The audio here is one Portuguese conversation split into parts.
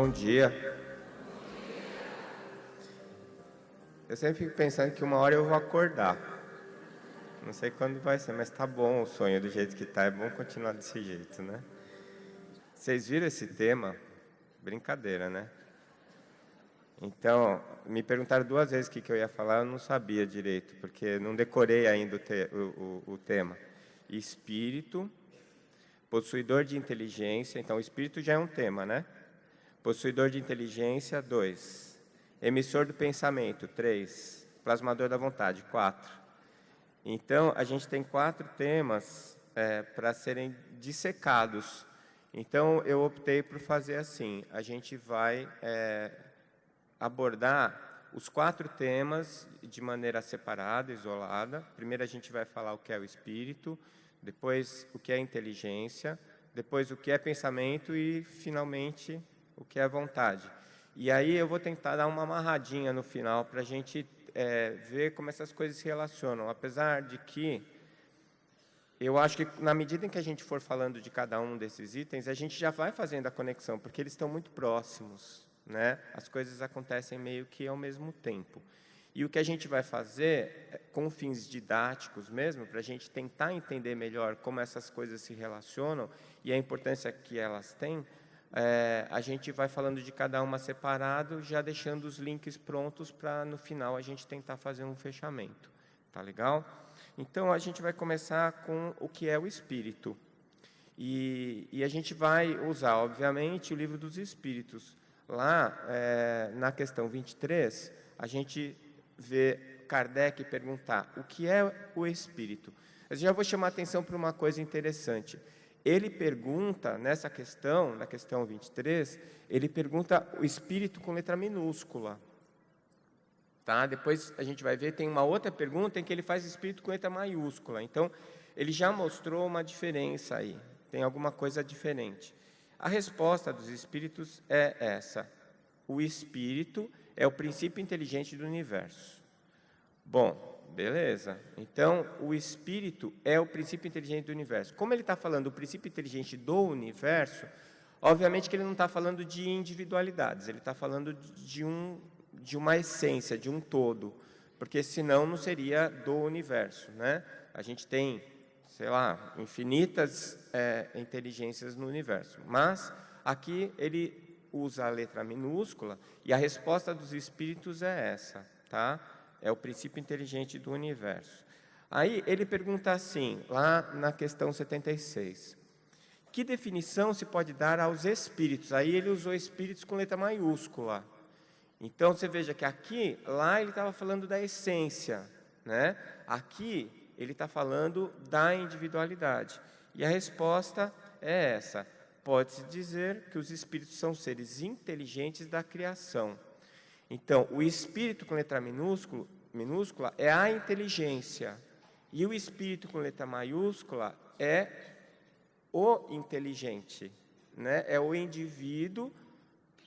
Bom dia. Eu sempre fico pensando que uma hora eu vou acordar. Não sei quando vai ser, mas tá bom o sonho do jeito que tá. É bom continuar desse jeito, né? Vocês viram esse tema? Brincadeira, né? Então, me perguntaram 2 vezes o que eu ia falar, eu não sabia direito, porque não decorei ainda o tema. Espírito, possuidor de inteligência. Então, o espírito já é um tema, né? Possuidor de inteligência, 2. Emissor do pensamento, 3. Plasmador da vontade, 4. Então, a gente tem 4 temas para serem dissecados. Então, eu optei por fazer assim. A gente vai abordar os 4 temas de maneira separada, isolada. Primeiro, a gente vai falar o que é o espírito, depois, o que é inteligência, depois, o que é pensamento e, finalmente, o que é vontade. E aí eu vou tentar dar uma amarradinha no final para a gente ver como essas coisas se relacionam. Apesar de que eu acho que na medida em que a gente for falando de cada um desses itens, a gente já vai fazendo a conexão, porque eles estão muito próximos, né? As coisas acontecem meio que ao mesmo tempo. E o que a gente vai fazer, com fins didáticos mesmo, para a gente tentar entender melhor como essas coisas se relacionam e a importância que elas têm, a gente vai falando de cada uma separado, já deixando os links prontos para, no final, a gente tentar fazer um fechamento. Tá legal? Então, a gente vai começar com o que é o espírito. E a gente vai usar, obviamente, o livro dos Espíritos. Lá, na questão 23, a gente vê Kardec perguntar o que é o espírito. Eu já vou chamar a atenção para uma coisa interessante. Ele pergunta, nessa questão, na questão 23, ele pergunta o espírito com letra minúscula. Tá? Depois a gente vai ver, tem uma outra pergunta em que ele faz espírito com letra maiúscula. Então, ele já mostrou uma diferença aí, tem alguma coisa diferente. A resposta dos espíritos é essa. O espírito é o princípio inteligente do universo. Bom, beleza. Então, o espírito é o princípio inteligente do universo. Como ele está falando do princípio inteligente do universo, obviamente que ele não está falando de individualidades, ele está falando de uma essência, de um todo, porque senão não seria do universo, né? A gente tem, sei lá, infinitas inteligências no universo, mas aqui ele usa a letra minúscula e a resposta dos espíritos é essa, tá? É o princípio inteligente do universo. Aí ele pergunta assim, lá na questão 76, que definição se pode dar aos espíritos? Aí ele usou espíritos com letra maiúscula. Então, você veja que aqui, lá ele estava falando da essência, né? Aqui ele está falando da individualidade. E a resposta é essa. Pode-se dizer que os espíritos são seres inteligentes da criação. Então, o espírito com letra minúscula é a inteligência. E o espírito com letra maiúscula é o inteligente, né? É o indivíduo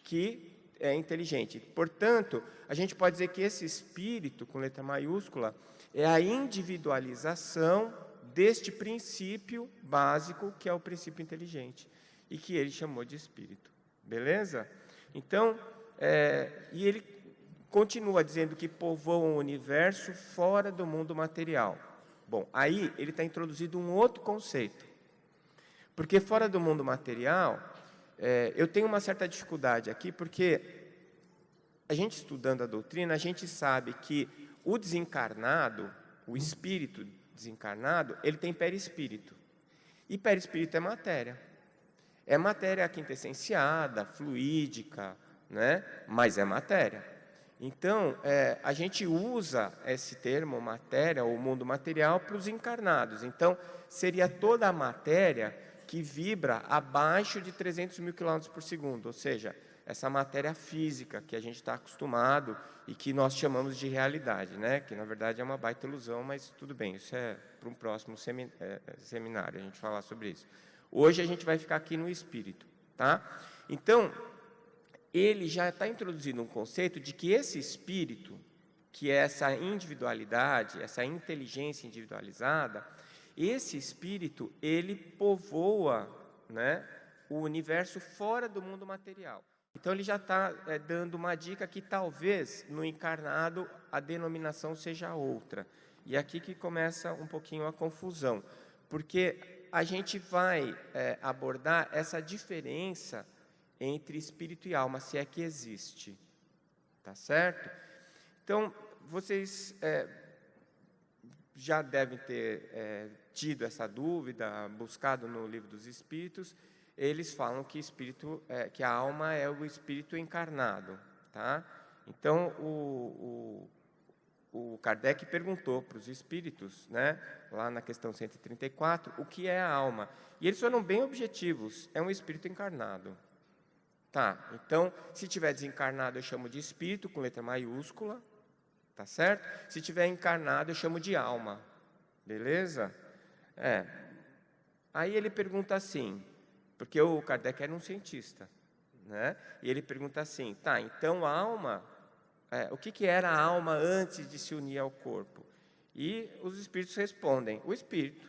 que é inteligente. Portanto, a gente pode dizer que esse espírito com letra maiúscula é a individualização deste princípio básico, que é o princípio inteligente, e que ele chamou de espírito. Beleza? Então, e ele continua dizendo que povoam o universo fora do mundo material. Bom, aí ele está introduzindo um outro conceito. Porque fora do mundo material, eu tenho uma certa dificuldade aqui, porque a gente estudando a doutrina, a gente sabe que o desencarnado, o espírito desencarnado, ele tem perispírito. E perispírito é matéria. É matéria quintessenciada, fluídica, né? Mas é matéria. Então, a gente usa esse termo matéria, ou mundo material, para os encarnados. Então, seria toda a matéria que vibra abaixo de 300 mil quilômetros por segundo, ou seja, essa matéria física que a gente está acostumado e que nós chamamos de realidade, né? Que na verdade é uma baita ilusão, mas tudo bem, isso é para um próximo seminário, a gente falar sobre isso. Hoje a gente vai ficar aqui no espírito, tá? Então, ele já está introduzindo um conceito de que esse espírito, que é essa individualidade, essa inteligência individualizada, esse espírito, ele povoa, né, o universo fora do mundo material. Então, ele já está dando uma dica que talvez no encarnado a denominação seja outra. E aqui que começa um pouquinho a confusão, porque a gente vai abordar essa diferença entre espírito e alma, se é que existe. Tá certo? Então, vocês já devem ter tido essa dúvida, buscado no Livro dos Espíritos. Eles falam que que a alma é o espírito encarnado, tá? Então, o Kardec perguntou para os espíritos, né, lá na questão 134, o que é a alma? E eles foram bem objetivos, é um espírito encarnado. Tá, então, se tiver desencarnado, eu chamo de espírito, com letra maiúscula, tá certo? Se tiver encarnado, eu chamo de alma, beleza? Aí ele pergunta assim, porque o Kardec era um cientista, né? E ele pergunta assim, tá, então a alma, o que era a alma antes de se unir ao corpo? E os espíritos respondem, o espírito.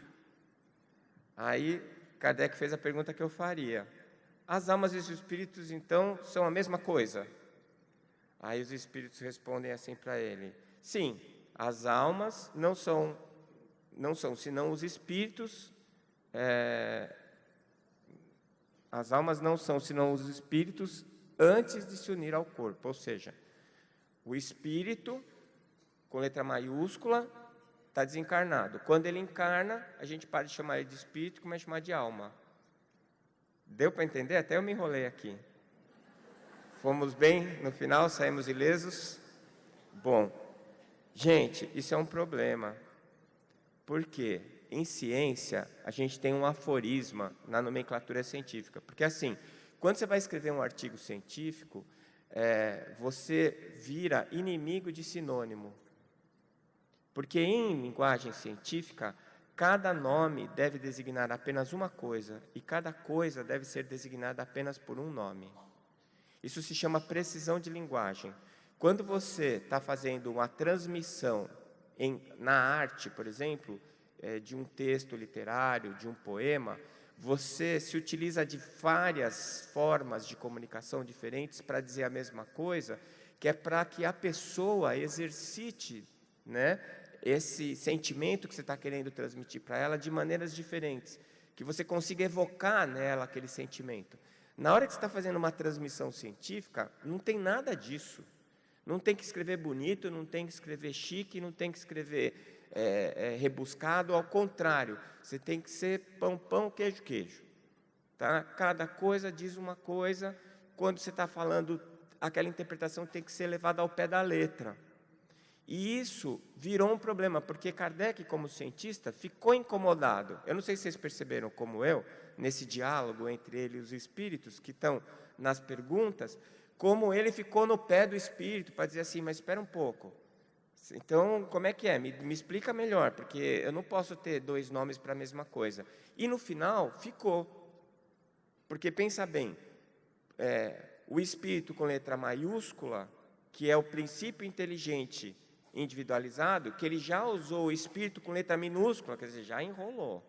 Aí Kardec fez a pergunta que eu faria. As almas e os espíritos, então, são a mesma coisa? Aí os espíritos respondem assim para ele, sim, as almas não são senão os espíritos, as almas não são senão os espíritos antes de se unir ao corpo, ou seja, o espírito, com letra maiúscula, está desencarnado. Quando ele encarna, a gente para de chamar ele de espírito e começa a chamar de alma. Deu para entender? Até eu me enrolei aqui. Fomos bem no final, saímos ilesos? Bom, gente, isso é um problema. Por quê? Em ciência, a gente tem um aforisma na nomenclatura científica. Porque assim, quando você vai escrever um artigo científico, você vira inimigo de sinônimo. Porque em linguagem científica, cada nome deve designar apenas uma coisa, e cada coisa deve ser designada apenas por um nome. Isso se chama precisão de linguagem. Quando você está fazendo uma transmissão na arte, por exemplo, de um texto literário, de um poema, você se utiliza de várias formas de comunicação diferentes para dizer a mesma coisa, que é para que a pessoa exercite, né, esse sentimento que você está querendo transmitir para ela de maneiras diferentes, que você consiga evocar nela aquele sentimento. Na hora que você está fazendo uma transmissão científica, não tem nada disso. Não tem que escrever bonito, não tem que escrever chique, não tem que escrever rebuscado, ao contrário, você tem que ser pão, pão, queijo, queijo. Tá? Cada coisa diz uma coisa, quando você está falando, aquela interpretação tem que ser levada ao pé da letra. E isso virou um problema, porque Kardec, como cientista, ficou incomodado. Eu não sei se vocês perceberam, como eu, nesse diálogo entre ele e os espíritos, que estão nas perguntas, como ele ficou no pé do espírito, para dizer assim, mas espera um pouco. Então, como é que é? Me explica melhor, porque eu não posso ter dois nomes para a mesma coisa. E no final, ficou. Porque, pensa bem, o espírito com letra maiúscula, que é o princípio inteligente individualizado, que ele já usou o espírito com letra minúscula, quer dizer, já enrolou.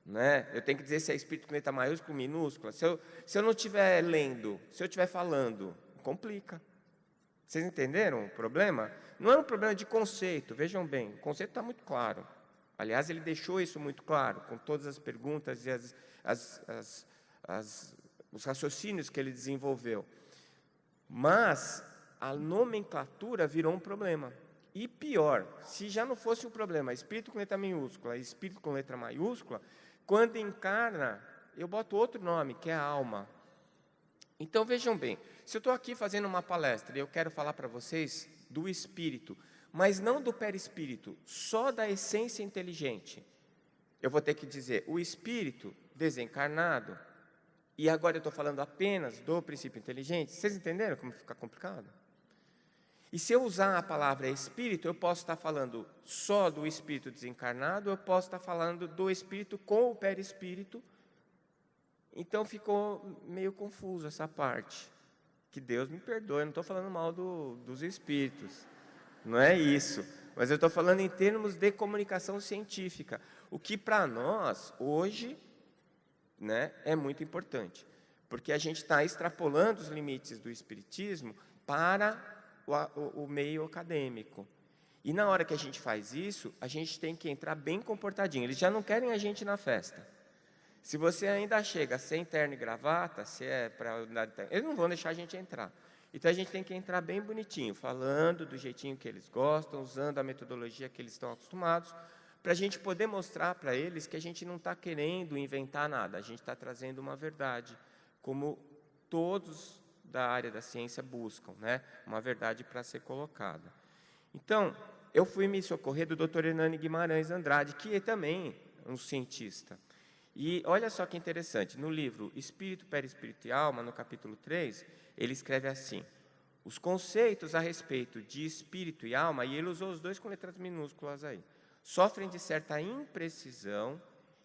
Né? Eu tenho que dizer se é espírito com letra maiúscula ou minúscula. Se eu não estiver lendo, se eu estiver falando, complica. Vocês entenderam o problema? Não é um problema de conceito, vejam bem, o conceito está muito claro. Aliás, ele deixou isso muito claro, com todas as perguntas e os raciocínios que ele desenvolveu. Mas a nomenclatura virou um problema. E pior, se já não fosse um problema, espírito com letra minúscula e espírito com letra maiúscula, quando encarna, eu boto outro nome, que é a alma. Então, vejam bem, se eu estou aqui fazendo uma palestra e eu quero falar para vocês do espírito, mas não do perispírito, só da essência inteligente, eu vou ter que dizer o espírito desencarnado, e agora eu estou falando apenas do princípio inteligente. Vocês entenderam como fica complicado? E se eu usar a palavra espírito, eu posso estar falando só do espírito desencarnado, eu posso estar falando do espírito com o perispírito. Então ficou meio confuso essa parte. Que Deus me perdoe, eu não estou falando mal dos espíritos. Não é isso. Mas eu estou falando em termos de comunicação científica. O que para nós, hoje, né, é muito importante. porque a gente está extrapolando os limites do espiritismo para o meio acadêmico. E na hora que a gente faz isso, a gente tem que entrar bem comportadinho. Eles já não querem a gente na festa. Se você ainda chega sem terno e gravata, se é para eles não vão deixar a gente entrar. Então a gente tem que entrar bem bonitinho, falando do jeitinho que eles gostam, usando a metodologia que eles estão acostumados, para a gente poder mostrar para eles que a gente não está querendo inventar nada, a gente está trazendo uma verdade, como todos da área da ciência buscam, né? Uma verdade para ser colocada. Então, eu fui me socorrer do Dr. Hernani Guimarães Andrade, que é também um cientista. E olha só que interessante, no livro Espírito, Perispírito e Alma, no capítulo 3, ele escreve assim: os conceitos a respeito de espírito e alma, e ele usou os dois com letras minúsculas aí, sofrem de certa imprecisão,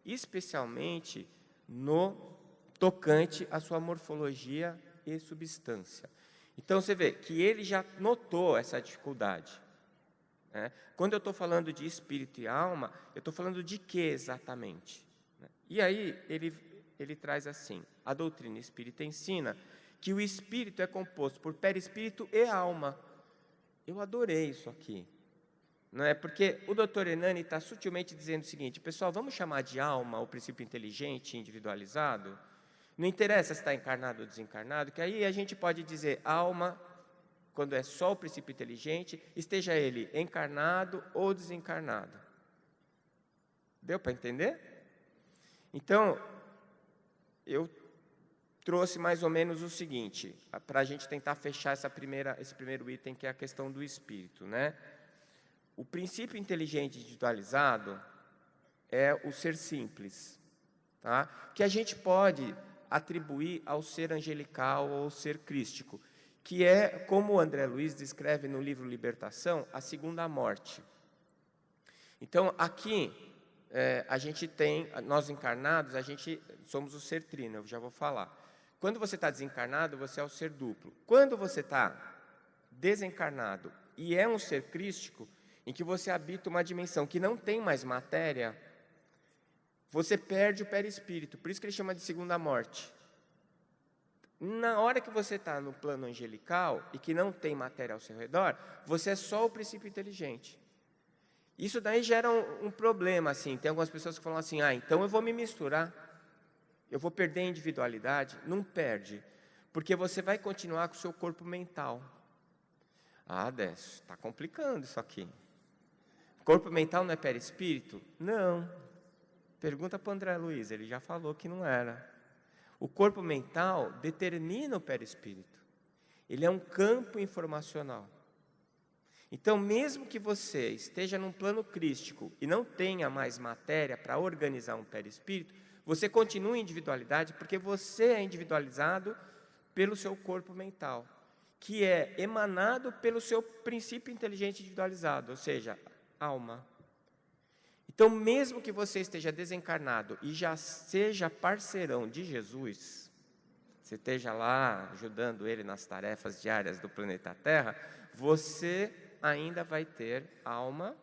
especialmente no tocante à sua morfologia e substância. Então, você vê que ele já notou essa dificuldade. Né? Quando eu estou falando de espírito e alma, eu estou falando de quê exatamente? E aí, ele traz assim: a doutrina espírita ensina que o espírito é composto por perispírito e alma. Eu adorei isso aqui. Não é? Porque o Dr. Hernani está sutilmente dizendo o seguinte: pessoal, vamos chamar de alma o princípio inteligente individualizado? Não interessa se está encarnado ou desencarnado, que aí a gente pode dizer alma, quando é só o princípio inteligente, esteja ele encarnado ou desencarnado. Deu para entender? Então, eu trouxe mais ou menos o seguinte, para a gente tentar fechar esse primeiro item, que é a questão do espírito, né? O princípio inteligente individualizado é o ser simples, tá? Que a gente pode atribuir ao ser angelical ou ao ser crístico, que é, como o André Luiz descreve no livro Libertação, a segunda morte. Então, aqui, a gente tem, nós encarnados, a gente somos o ser trino, eu já vou falar. Quando você está desencarnado, você é o ser duplo. Quando você está desencarnado e é um ser crístico, em que você habita uma dimensão que não tem mais matéria, você perde o perispírito, por isso que ele chama de segunda morte. Na hora que você está no plano angelical e que não tem matéria ao seu redor, você é só o princípio inteligente. Isso daí gera um problema, assim. Tem algumas pessoas que falam assim: então eu vou me misturar, eu vou perder a individualidade. Não perde, porque você vai continuar com o seu corpo mental. Décio, está complicando isso aqui. Corpo mental não é perispírito? Não. Pergunta para o André Luiz, ele já falou que não era. O corpo mental determina o perispírito. Ele é um campo informacional. Então, mesmo que você esteja num plano crístico e não tenha mais matéria para organizar um perispírito, você continua em individualidade, porque você é individualizado pelo seu corpo mental, que é emanado pelo seu princípio inteligente individualizado, ou seja, alma. Então, mesmo que você esteja desencarnado e já seja parceirão de Jesus, você esteja lá ajudando ele nas tarefas diárias do planeta Terra, você ainda vai ter alma,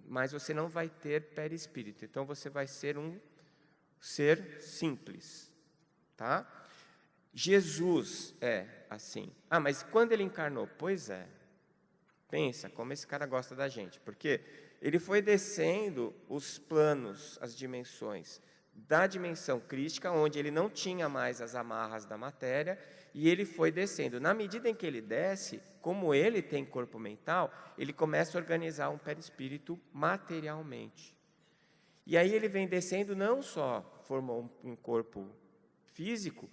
mas você não vai ter perispírito. Então, você vai ser um ser simples, tá? Jesus é assim. Mas quando ele encarnou? Pois é. Pensa como esse cara gosta da gente, porque ele foi descendo os planos, as dimensões, da dimensão crística, onde ele não tinha mais as amarras da matéria, e ele foi descendo. Na medida em que ele desce, como ele tem corpo mental, ele começa a organizar um perispírito materialmente. E aí ele vem descendo, não só formou um corpo físico,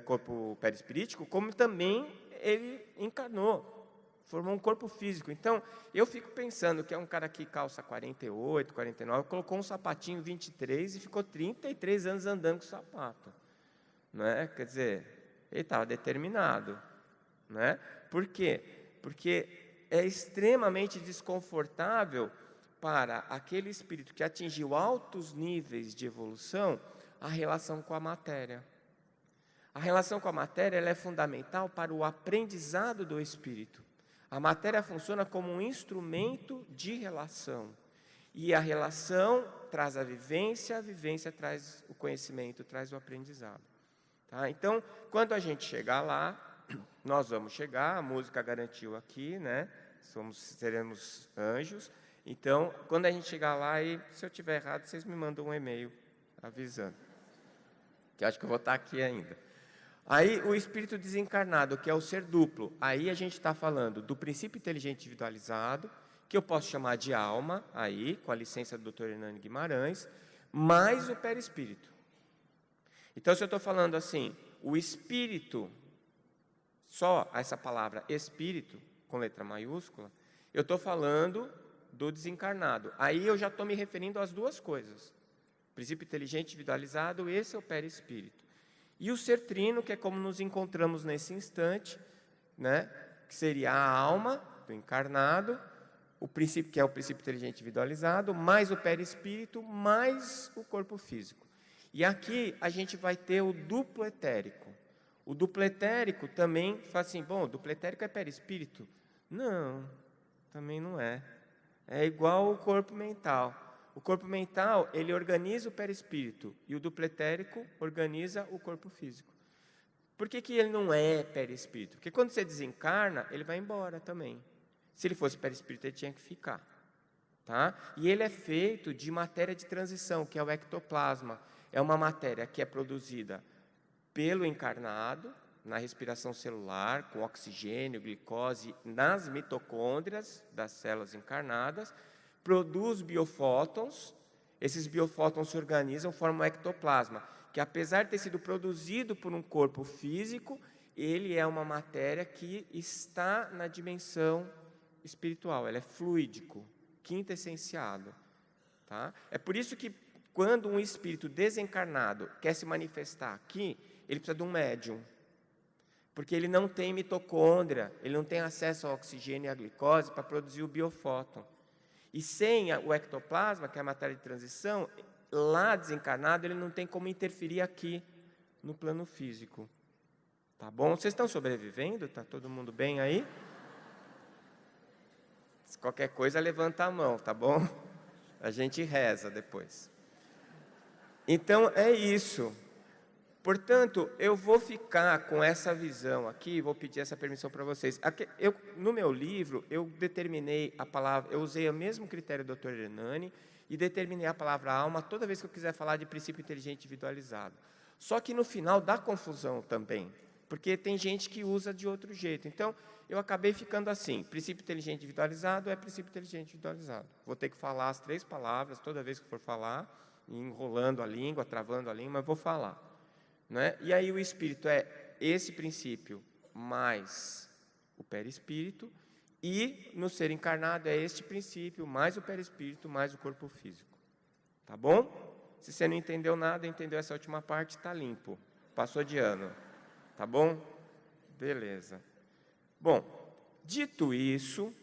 corpo perispirítico, como também ele encarnou, formou um corpo físico. Então, eu fico pensando que é um cara que calça 48, 49, colocou um sapatinho 23 e ficou 33 anos andando com sapato. Não é? Quer dizer, ele estava determinado. Não é? Por quê? Porque é extremamente desconfortável para aquele espírito que atingiu altos níveis de evolução a relação com a matéria. A relação com a matéria ela é fundamental para o aprendizado do espírito. A matéria funciona como um instrumento de relação. E a relação traz a vivência traz o conhecimento, traz o aprendizado. Tá? Então, quando a gente chegar lá, nós vamos chegar, a música garantiu aqui, né? Seremos anjos. Então, quando a gente chegar lá, e se eu tiver errado, vocês me mandam um e-mail avisando. Que eu acho que eu vou estar aqui ainda. Aí, o espírito desencarnado, que é o ser duplo. Aí a gente está falando do princípio inteligente individualizado, que eu posso chamar de alma, aí, com a licença do Dr. Hernani Guimarães, mais o perispírito. Então, se eu estou falando assim, o espírito, só essa palavra espírito, com letra maiúscula, eu estou falando do desencarnado. Aí eu já estou me referindo às duas coisas. Princípio inteligente individualizado, esse é o perispírito. E o ser trino, que é como nos encontramos nesse instante, né, que seria a alma do encarnado, o princípio, que é o princípio inteligente individualizado, mais o perispírito, mais o corpo físico. E aqui a gente vai ter o duplo etérico. O duplo etérico também fala assim, bom, o duplo etérico é perispírito? Não, também não é. É igual o corpo mental. O corpo mental, ele organiza o perispírito, e o duplo etérico organiza o corpo físico. Por que ele não é perispírito? Porque quando você desencarna, ele vai embora também. Se ele fosse perispírito, ele tinha que ficar. Tá? E ele é feito de matéria de transição, que é o ectoplasma. É uma matéria que é produzida pelo encarnado, na respiração celular, com oxigênio, glicose, nas mitocôndrias das células encarnadas, produz biofótons, esses biofótons se organizam, formam um ectoplasma, que apesar de ter sido produzido por um corpo físico, ele é uma matéria que está na dimensão espiritual, ele é fluídico, quintessenciado. Tá? É por isso que quando um espírito desencarnado quer se manifestar aqui, ele precisa de um médium. Porque ele não tem mitocôndria, ele não tem acesso ao oxigênio e à glicose para produzir o biofóton. E sem o ectoplasma, que é a matéria de transição, lá desencarnado, ele não tem como interferir aqui no plano físico. Tá bom? Vocês estão sobrevivendo? Está todo mundo bem aí? Se qualquer coisa, levanta a mão, tá bom? A gente reza depois. Então, é isso. Portanto, eu vou ficar com essa visão aqui, vou pedir essa permissão para vocês. No meu livro, eu determinei a palavra, eu usei o mesmo critério do Dr. Hernani e determinei a palavra alma toda vez que eu quiser falar de princípio inteligente individualizado. Só que no final dá confusão também, porque tem gente que usa de outro jeito. Então, eu acabei ficando assim, princípio inteligente individualizado é princípio inteligente individualizado. Vou ter que falar as 3 palavras toda vez que for falar, enrolando a língua, travando a língua, mas vou falar. Né? E aí o espírito é esse princípio mais o perispírito, e no ser encarnado é este princípio mais o perispírito mais o corpo físico. Tá bom? Se você não entendeu nada, entendeu essa última parte, está limpo. Passou de ano. Tá bom? Beleza. Bom, dito isso,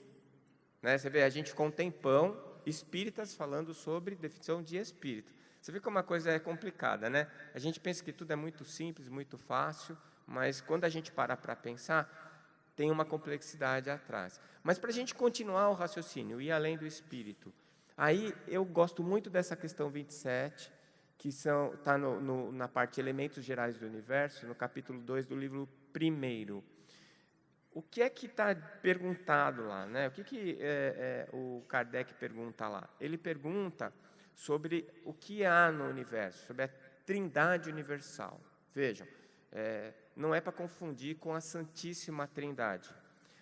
né, você vê, a gente ficou um tempão, espíritas falando sobre definição de espírito. Você vê como a coisa é complicada, né? A gente pensa que tudo é muito simples, muito fácil, mas quando a gente para pensar, tem uma complexidade atrás. Mas para a gente continuar o raciocínio, ir além do espírito, aí eu gosto muito dessa questão 27, que está na parte Elementos Gerais do Universo, no capítulo 2 do livro 1º. O que é que está perguntado lá, né? O que o Kardec pergunta lá? Ele pergunta sobre o que há no universo, sobre a Trindade Universal. Vejam, não é para confundir com a Santíssima Trindade.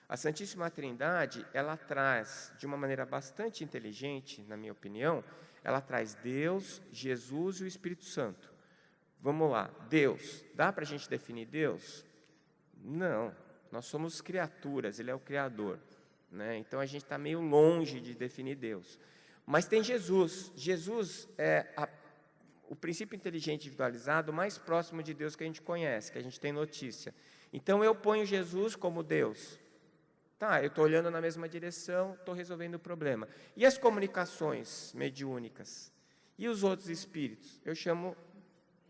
A Santíssima Trindade, ela traz, de uma maneira bastante inteligente, na minha opinião, ela traz Deus, Jesus e o Espírito Santo. Vamos lá, Deus, dá para a gente definir Deus? Não, nós somos criaturas, Ele é o Criador, né? Então a gente está meio longe de definir Deus. Mas tem Jesus. Jesus é o princípio inteligente individualizado mais próximo de Deus que a gente conhece, que a gente tem notícia. Então eu ponho Jesus como Deus. Tá, eu estou olhando na mesma direção, estou resolvendo o problema. E as comunicações mediúnicas? E os outros espíritos? Eu chamo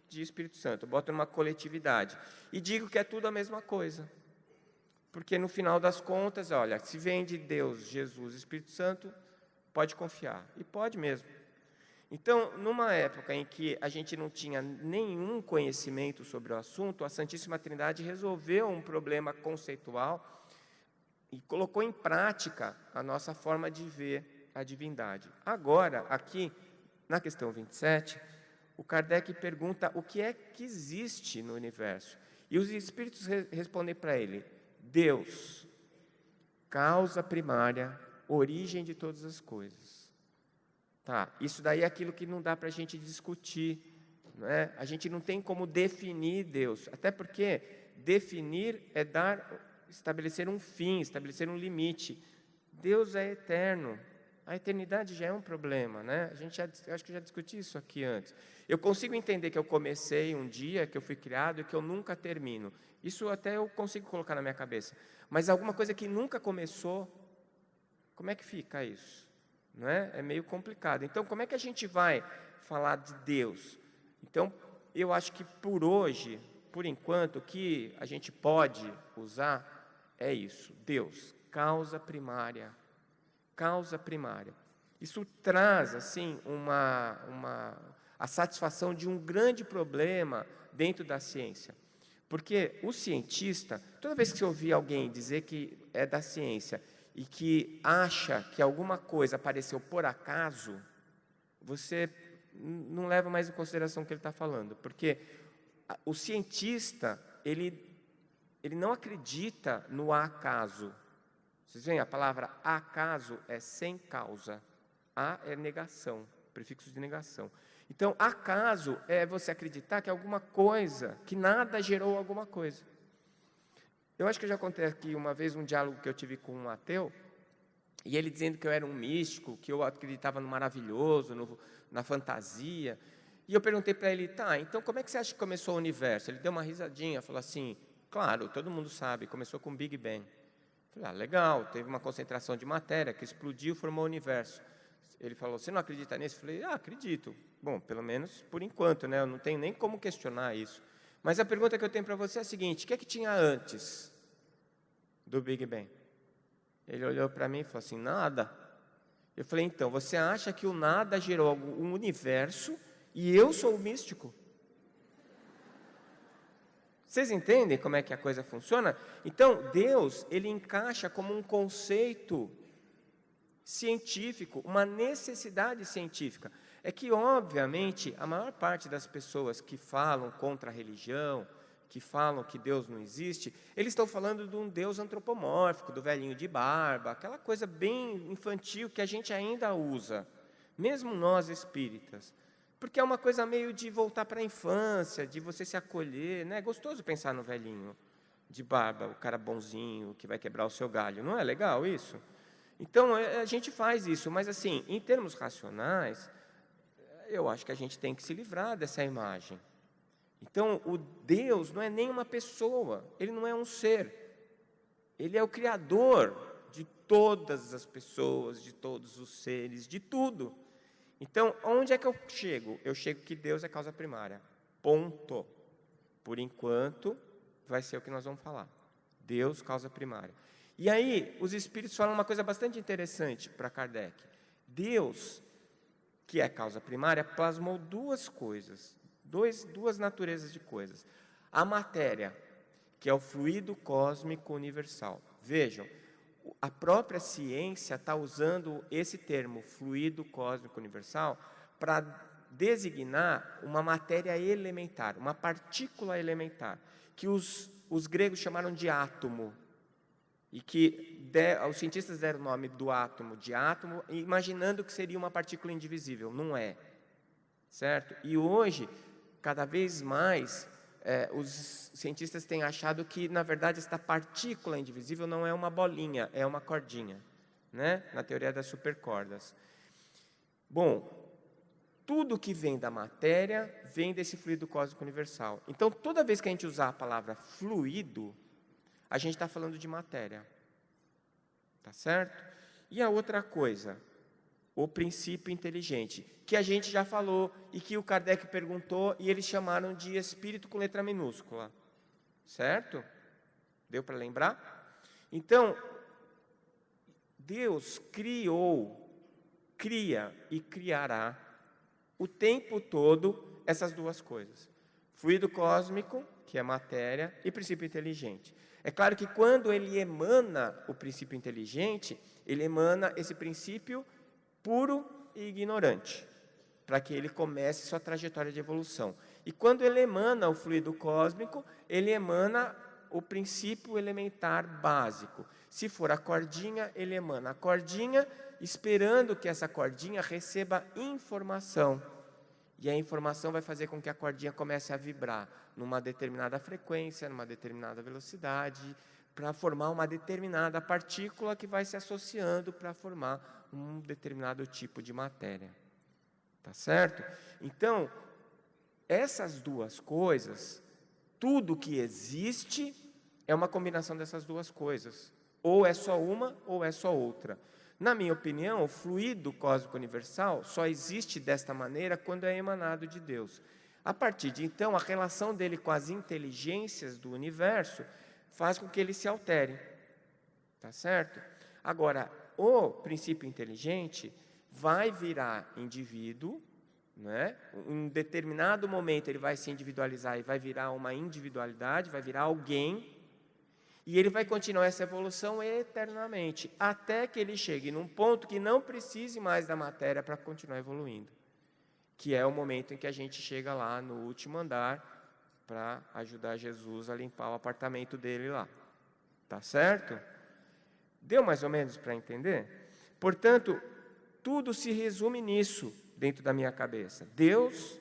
de Espírito Santo, boto numa coletividade. E digo que é tudo a mesma coisa. Porque no final das contas, olha, se vem de Deus, Jesus e Espírito Santo, pode confiar. E pode mesmo. Então, numa época em que a gente não tinha nenhum conhecimento sobre o assunto, a Santíssima Trindade resolveu um problema conceitual e colocou em prática a nossa forma de ver a divindade. Agora, aqui, na questão 27, o Kardec pergunta o que é que existe no universo. E os espíritos respondem para ele: Deus, causa primária, origem de todas as coisas. Tá, isso daí é aquilo que não dá para a gente discutir, não é? A gente não tem como definir Deus, até porque definir é estabelecer um fim, estabelecer um limite. Deus é eterno, a eternidade já é um problema, né? Eu acho que já discuti isso aqui antes. Eu consigo entender que eu comecei um dia, que eu fui criado e que eu nunca termino. Isso até eu consigo colocar na minha cabeça. Mas alguma coisa que nunca começou, como é que fica isso? Não é? É meio complicado. Então, como é que a gente vai falar de Deus? Então, eu acho que por hoje, por enquanto, o que a gente pode usar é isso: Deus, causa primária. Causa primária. Isso traz, assim, a satisfação de um grande problema dentro da ciência. Porque o cientista, toda vez que você ouvir alguém dizer que é da ciência e que acha que alguma coisa apareceu por acaso, você não leva mais em consideração o que ele está falando, porque o cientista, ele não acredita no acaso. Vocês veem, a palavra acaso é sem causa, a é negação, prefixo de negação. Então, acaso é você acreditar que alguma coisa, que nada gerou alguma coisa. Eu acho que eu já contei aqui uma vez um diálogo que eu tive com um ateu, e ele dizendo que eu era um místico, que eu acreditava no maravilhoso, na fantasia. E eu perguntei para ele: tá, então como é que você acha que começou o universo? Ele deu uma risadinha, falou assim: claro, todo mundo sabe, começou com o Big Bang. Eu falei: legal, teve uma concentração de matéria que explodiu e formou o universo. Ele falou: você não acredita nisso? Eu falei: acredito. Bom, pelo menos por enquanto, né? Eu não tenho nem como questionar isso. Mas a pergunta que eu tenho para você é a seguinte: o que é que tinha antes do Big Bang? Ele olhou para mim e falou assim: nada. Eu falei: então, você acha que o nada gerou um universo e eu sou o místico? Vocês entendem como é que a coisa funciona? Então, Deus, ele encaixa como um conceito científico, uma necessidade científica. É que, obviamente, a maior parte das pessoas que falam contra a religião, que falam que Deus não existe, eles estão falando de um Deus antropomórfico, do velhinho de barba, aquela coisa bem infantil que a gente ainda usa, mesmo nós espíritas. Porque é uma coisa meio de voltar para a infância, de você se acolher, né? É gostoso pensar no velhinho de barba, o cara bonzinho, que vai quebrar o seu galho. Não é legal isso? Então, a gente faz isso, mas assim, em termos racionais, eu acho que a gente tem que se livrar dessa imagem. Então, o Deus não é nem uma pessoa, ele não é um ser. Ele é o Criador de todas as pessoas, de todos os seres, de tudo. Então, onde é que eu chego? Eu chego que Deus é causa primária. Ponto. Por enquanto, vai ser o que nós vamos falar. Deus, causa primária. E aí, os espíritos falam uma coisa bastante interessante para Kardec. Deus, que é causa primária, plasmou duas coisas, duas naturezas de coisas. A matéria, que é o fluido cósmico universal. Vejam, a própria ciência está usando esse termo, fluido cósmico universal, para designar uma matéria elementar, uma partícula elementar, que os gregos chamaram de átomo, e que os cientistas deram o nome do átomo de átomo, imaginando que seria uma partícula indivisível. Não é, certo? E hoje, cada vez mais, os cientistas têm achado que, na verdade, esta partícula indivisível não é uma bolinha, é uma cordinha, né? Na teoria das supercordas. Bom, tudo que vem da matéria vem desse fluido cósmico universal. Então, toda vez que a gente usar a palavra fluido, a gente está falando de matéria. Tá certo? E a outra coisa, o princípio inteligente, que a gente já falou e que o Kardec perguntou e eles chamaram de espírito com letra minúscula. Certo? Deu para lembrar? Então, Deus cria e criará o tempo todo essas duas coisas. Fluido cósmico, que é matéria, e princípio inteligente. É claro que quando ele emana o princípio inteligente, ele emana esse princípio puro e ignorante, para que ele comece sua trajetória de evolução. E quando ele emana o fluido cósmico, ele emana o princípio elementar básico. Se for a cordinha, ele emana a cordinha, esperando que essa cordinha receba informação. E a informação vai fazer com que a cordinha comece a vibrar numa determinada frequência, numa determinada velocidade, para formar uma determinada partícula que vai se associando para formar um determinado tipo de matéria. Tá certo? Então, essas duas coisas, tudo que existe é uma combinação dessas duas coisas. Ou é só uma, ou é só outra. Na minha opinião, o fluido cósmico universal só existe desta maneira quando é emanado de Deus. A partir de então, a relação dele com as inteligências do universo faz com que ele se altere. Tá certo? Agora, o princípio inteligente vai virar indivíduo, né? Em determinado momento ele vai se individualizar e vai virar uma individualidade, vai virar alguém. E ele vai continuar essa evolução eternamente, até que ele chegue num ponto que não precise mais da matéria para continuar evoluindo. Que é o momento em que a gente chega lá no último andar para ajudar Jesus a limpar o apartamento dele lá. Tá certo? Deu mais ou menos para entender? Portanto, tudo se resume nisso dentro da minha cabeça. Deus,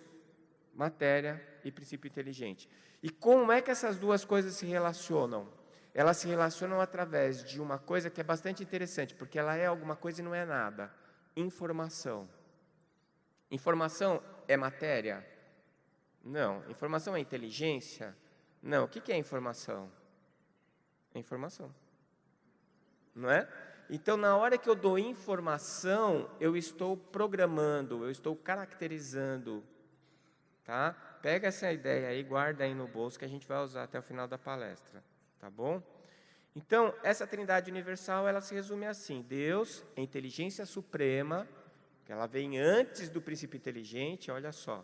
matéria e princípio inteligente. E como é que essas duas coisas se relacionam? Elas se relacionam através de uma coisa que é bastante interessante, porque ela é alguma coisa e não é nada. Informação. Informação é matéria? Não. Informação é inteligência? Não. O que é informação? É informação. Não é? Então, na hora que eu dou informação, eu estou programando, eu estou caracterizando. Tá? Pega essa ideia aí, guarda aí no bolso, que a gente vai usar até o final da palestra. Tá bom? Então, essa trindade universal, ela se resume assim: Deus, a inteligência suprema, que ela vem antes do princípio inteligente, olha só,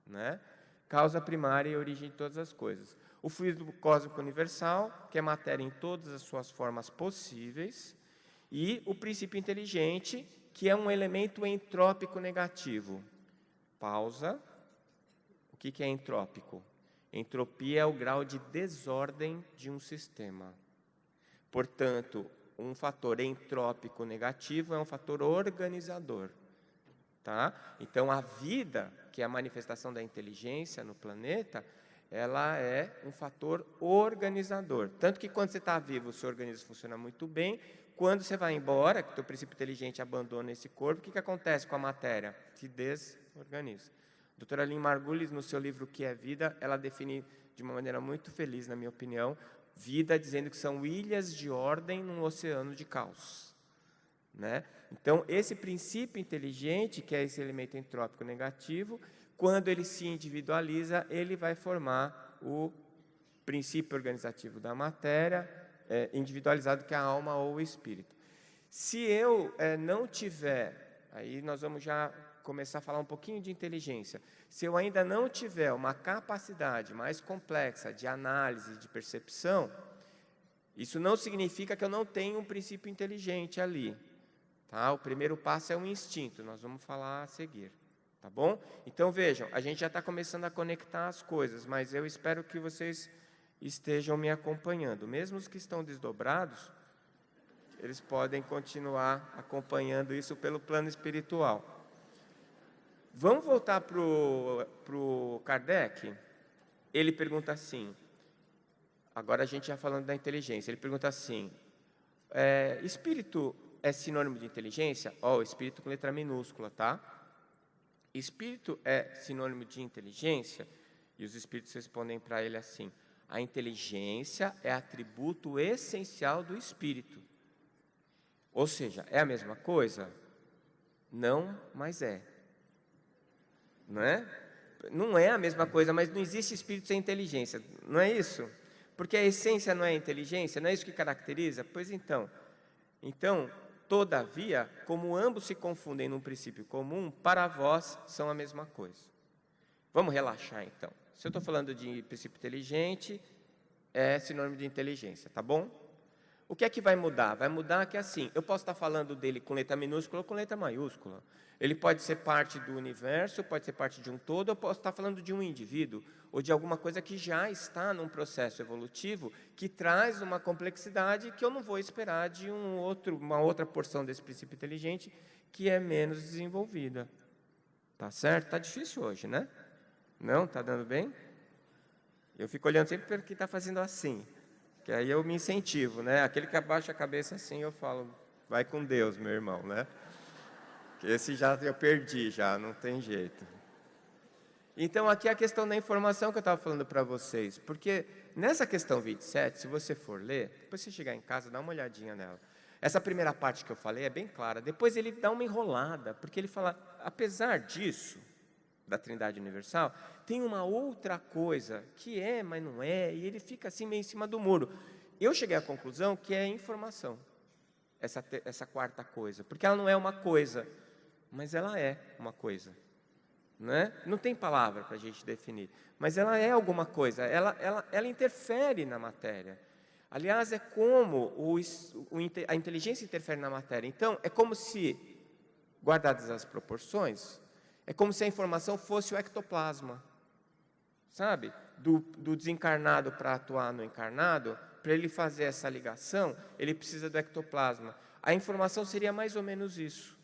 né? Causa primária e origem de todas as coisas. O fluido cósmico universal, que é matéria em todas as suas formas possíveis, e o princípio inteligente, que é um elemento entrópico negativo. Pausa. O que é entrópico? Entropia é o grau de desordem de um sistema. Portanto, um fator entrópico negativo é um fator organizador. Tá? Então, a vida, que é a manifestação da inteligência no planeta, ela é um fator organizador. Tanto que quando você está vivo, o seu organismo funciona muito bem. Quando você vai embora, que o teu princípio inteligente abandona esse corpo, o que acontece com a matéria? Se desorganiza. A doutora Lynn Margulis, no seu livro O que é Vida, ela define de uma maneira muito feliz, na minha opinião, vida dizendo que são ilhas de ordem num oceano de caos. Né? Então, esse princípio inteligente, que é esse elemento entrópico negativo, quando ele se individualiza, ele vai formar o princípio organizativo da matéria, individualizado, que é a alma ou o espírito. Se eu não tiver, aí nós vamos já começar a falar um pouquinho de inteligência. Se eu ainda não tiver uma capacidade mais complexa de análise, de percepção, isso não significa que eu não tenho um princípio inteligente ali. Tá? O primeiro passo é um instinto, nós vamos falar a seguir. Tá bom? Então vejam, a gente já está começando a conectar as coisas, mas eu espero que vocês estejam me acompanhando. Mesmo os que estão desdobrados, eles podem continuar acompanhando isso pelo plano espiritual. Vamos voltar para o Kardec? Ele pergunta assim, agora a gente já falando da inteligência, ele pergunta assim, espírito é sinônimo de inteligência? Espírito com letra minúscula, tá? Espírito é sinônimo de inteligência? E os espíritos respondem para ele assim, a inteligência é atributo essencial do espírito. Ou seja, é a mesma coisa? Não, mas é. Não é? Não é a mesma coisa, mas não existe espírito sem inteligência, não é isso? Porque a essência não é a inteligência, não é isso que caracteriza? Pois então, todavia, como ambos se confundem num princípio comum, para vós são a mesma coisa. Vamos relaxar, então. Se eu estou falando de princípio inteligente, é sinônimo de inteligência, tá bom? O que é que vai mudar? Vai mudar que, assim, eu posso estar falando dele com letra minúscula ou com letra maiúscula. Ele pode ser parte do universo, pode ser parte de um todo, eu posso estar falando de um indivíduo, ou de alguma coisa que já está num processo evolutivo, que traz uma complexidade que eu não vou esperar de uma outra porção desse princípio inteligente, que é menos desenvolvida. Tá certo? Tá difícil hoje, né? Não? Tá dando bem? Eu fico olhando sempre para quem está fazendo assim, que aí eu me incentivo, né? Aquele que abaixa a cabeça assim, eu falo, vai com Deus, meu irmão, né? Esse já eu perdi, já, não tem jeito. Então, aqui é a questão da informação que eu estava falando para vocês, porque nessa questão 27, se você for ler, depois você chegar em casa, dá uma olhadinha nela. Essa primeira parte que eu falei é bem clara, depois ele dá uma enrolada, porque ele fala, apesar disso, da Trindade Universal, tem uma outra coisa, que é, mas não é, e ele fica assim meio em cima do muro. Eu cheguei à conclusão que é informação, essa quarta coisa, porque ela não é uma coisa, mas ela é uma coisa, né? Não tem palavra para a gente definir, mas ela é alguma coisa, ela interfere na matéria. Aliás, é como a inteligência interfere na matéria. Então, é como se, guardadas as proporções, é como se a informação fosse o ectoplasma, sabe? Do desencarnado para atuar no encarnado, para ele fazer essa ligação, ele precisa do ectoplasma. A informação seria mais ou menos isso.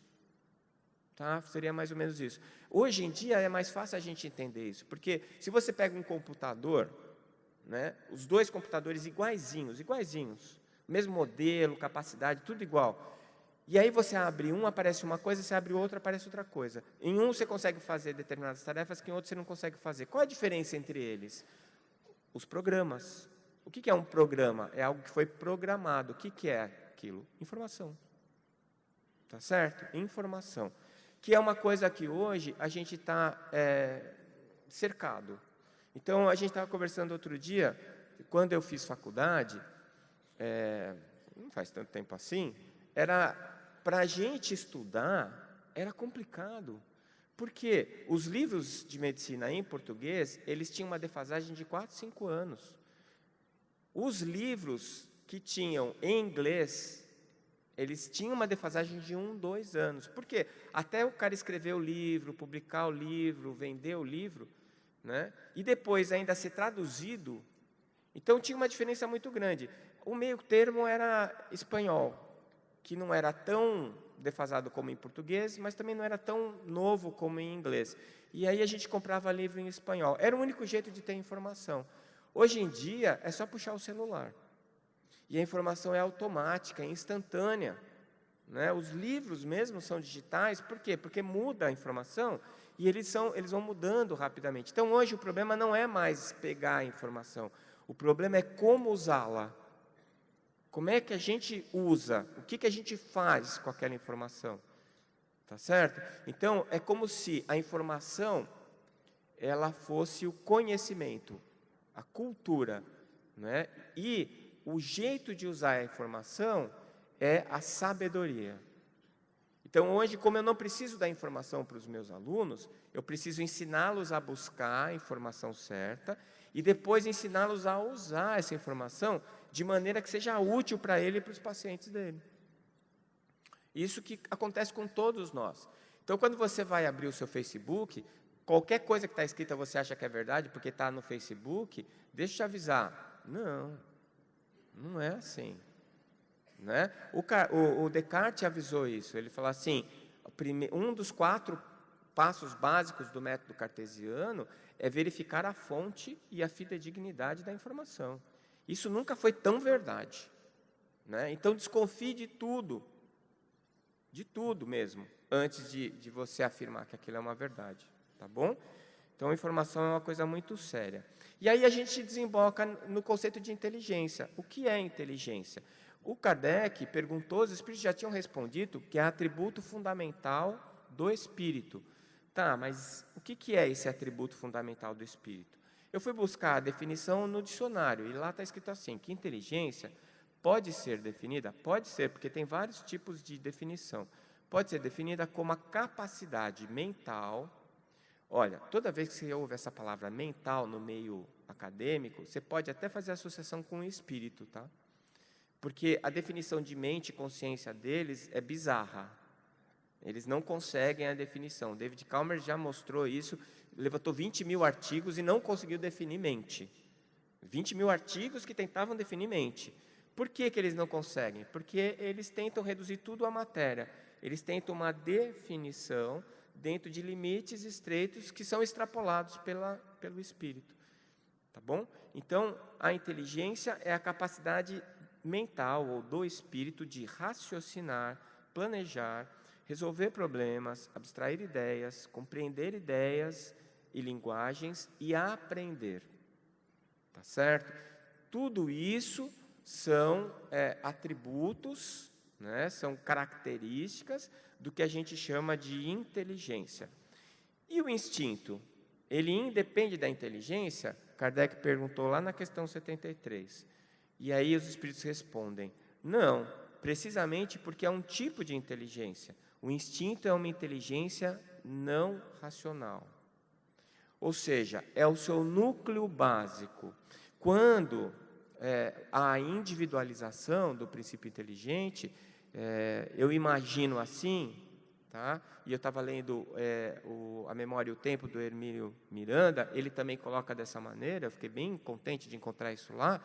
Tá? Seria mais ou menos isso. Hoje em dia é mais fácil a gente entender isso, porque se você pega um computador, né, os dois computadores iguaizinhos, mesmo modelo, capacidade, tudo igual. E aí você abre um, aparece uma coisa, você abre outro, aparece outra coisa. Em um você consegue fazer determinadas tarefas que em outro você não consegue fazer. Qual a diferença entre eles? Os programas. O que é um programa? É algo que foi programado. O que é aquilo? Informação. Tá certo? Informação. Que é uma coisa que hoje a gente está cercado. Então, a gente estava conversando outro dia, quando eu fiz faculdade, não faz tanto tempo assim, para a gente estudar, era complicado. Porque os livros de medicina em português, eles tinham uma defasagem de 4, 5 anos. Os livros que tinham em inglês, eles tinham uma defasagem de 1, 2 anos. Por quê? Até o cara escrever o livro, publicar o livro, vender o livro, né? E depois ainda ser traduzido, então tinha uma diferença muito grande. O meio termo era espanhol, que não era tão defasado como em português, mas também não era tão novo como em inglês. E aí a gente comprava livro em espanhol. Era o único jeito de ter informação. Hoje em dia é só puxar o celular. E a informação é automática, é instantânea, né? Os livros mesmo são digitais, por quê? Porque muda a informação e eles vão mudando rapidamente. Então, hoje, o problema não é mais pegar a informação, o problema é como usá-la. Como é que a gente usa? O que a gente faz com aquela informação? Tá certo? Então, é como se a informação ela fosse o conhecimento, a cultura, né? E o jeito de usar a informação é a sabedoria. Então, hoje, como eu não preciso dar informação para os meus alunos, eu preciso ensiná-los a buscar a informação certa e depois ensiná-los a usar essa informação de maneira que seja útil para ele e para os pacientes dele. Isso que acontece com todos nós. Então, quando você vai abrir o seu Facebook, qualquer coisa que está escrita você acha que é verdade porque está no Facebook, deixa eu te avisar. Não é assim. Né? O Descartes avisou isso, ele falou assim, um dos 4 passos básicos do método cartesiano é verificar a fonte e a fidedignidade da informação. Isso nunca foi tão verdade. Né? Então, desconfie de tudo mesmo, antes de você afirmar que aquilo é uma verdade. Tá bom? Então, a informação é uma coisa muito séria. E aí a gente desemboca no conceito de inteligência. O que é inteligência? O Kardec perguntou, os espíritos já tinham respondido que é atributo fundamental do espírito. Tá, mas o que é esse atributo fundamental do espírito? Eu fui buscar a definição no dicionário, e lá está escrito assim, que inteligência Pode ser definida? Pode ser, porque tem vários tipos de definição. Pode ser definida como a capacidade mental. Olha, toda vez que você ouve essa palavra mental no meio acadêmico, você pode até fazer associação com o espírito, tá? Porque a definição de mente e consciência deles é bizarra. Eles não conseguem a definição. David Calmer já mostrou isso, levantou 20 mil artigos e não conseguiu definir mente. 20 mil artigos que tentavam definir mente. Por que que eles não conseguem? Porque eles tentam reduzir tudo à matéria. Eles tentam uma definição dentro de limites estreitos que são extrapolados pelo espírito. Tá bom? Então, a inteligência é a capacidade mental ou do espírito de raciocinar, planejar, resolver problemas, abstrair ideias, compreender ideias e linguagens e aprender. Tá certo? Tudo isso são atributos, né, são características do que a gente chama de inteligência. E o instinto? Ele independe da inteligência? Kardec perguntou lá na questão 73. E aí os espíritos respondem, não, precisamente porque é um tipo de inteligência. O instinto é uma inteligência não racional. Ou seja, é o seu núcleo básico. Quando a individualização do princípio inteligente, eu imagino assim, tá? E eu estava lendo A Memória e o Tempo, do Hermínio Miranda, ele também coloca dessa maneira, eu fiquei bem contente de encontrar isso lá.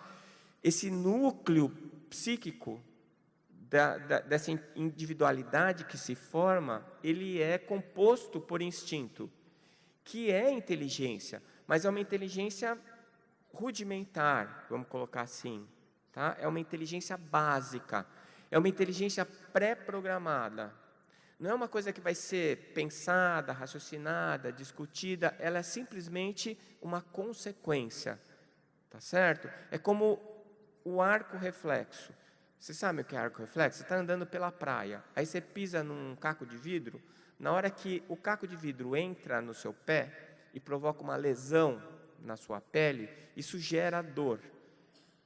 Esse núcleo psíquico, dessa individualidade que se forma, ele é composto por instinto, que é inteligência, mas é uma inteligência rudimentar, vamos colocar assim, tá? É uma inteligência básica, é uma inteligência pré-programada. Não é uma coisa que vai ser pensada, raciocinada, discutida, ela é simplesmente uma consequência, tá certo? É como o arco reflexo. Você sabe o que é arco reflexo? Você está andando pela praia, aí você pisa num caco de vidro, na hora que o caco de vidro entra no seu pé e provoca uma lesão na sua pele, isso gera dor,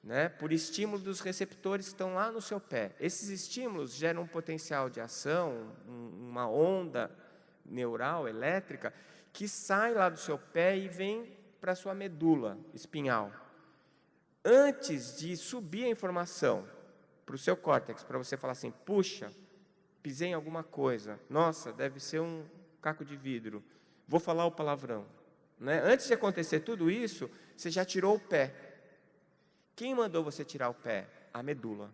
né? Por estímulo dos receptores que estão lá no seu pé. Esses estímulos geram um potencial de ação, uma onda neural, elétrica, que sai lá do seu pé e vem para a sua medula espinhal. Antes de subir a informação para o seu córtex, para você falar assim, puxa, pisei em alguma coisa, nossa, deve ser um caco de vidro, vou falar o palavrão. Né? Antes de acontecer tudo isso, você já tirou o pé. Quem mandou você tirar o pé? A medula.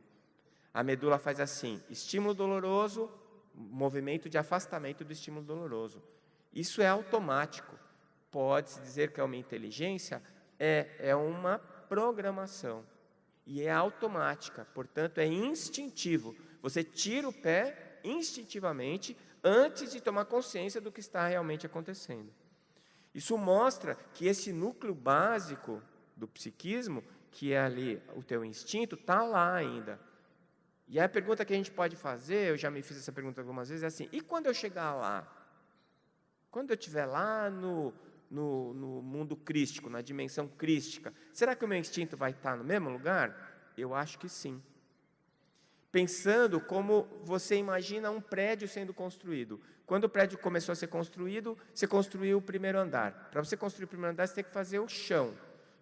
A medula faz assim, estímulo doloroso, movimento de afastamento do estímulo doloroso. Isso é automático. Pode-se dizer que é uma inteligência? É uma programação. E é automática, portanto é instintivo. Você tira o pé instintivamente antes de tomar consciência do que está realmente acontecendo. Isso mostra que esse núcleo básico do psiquismo, que é ali o teu instinto, está lá ainda. E a pergunta que a gente pode fazer, eu já me fiz essa pergunta algumas vezes, é assim, e quando eu chegar lá? Quando eu estiver lá no mundo crístico, na dimensão crística, será que o meu instinto vai estar no mesmo lugar? Eu acho que sim. Pensando como você imagina um prédio sendo construído. Quando o prédio começou a ser construído, você construiu o primeiro andar. Para você construir o primeiro andar, você tem que fazer o chão.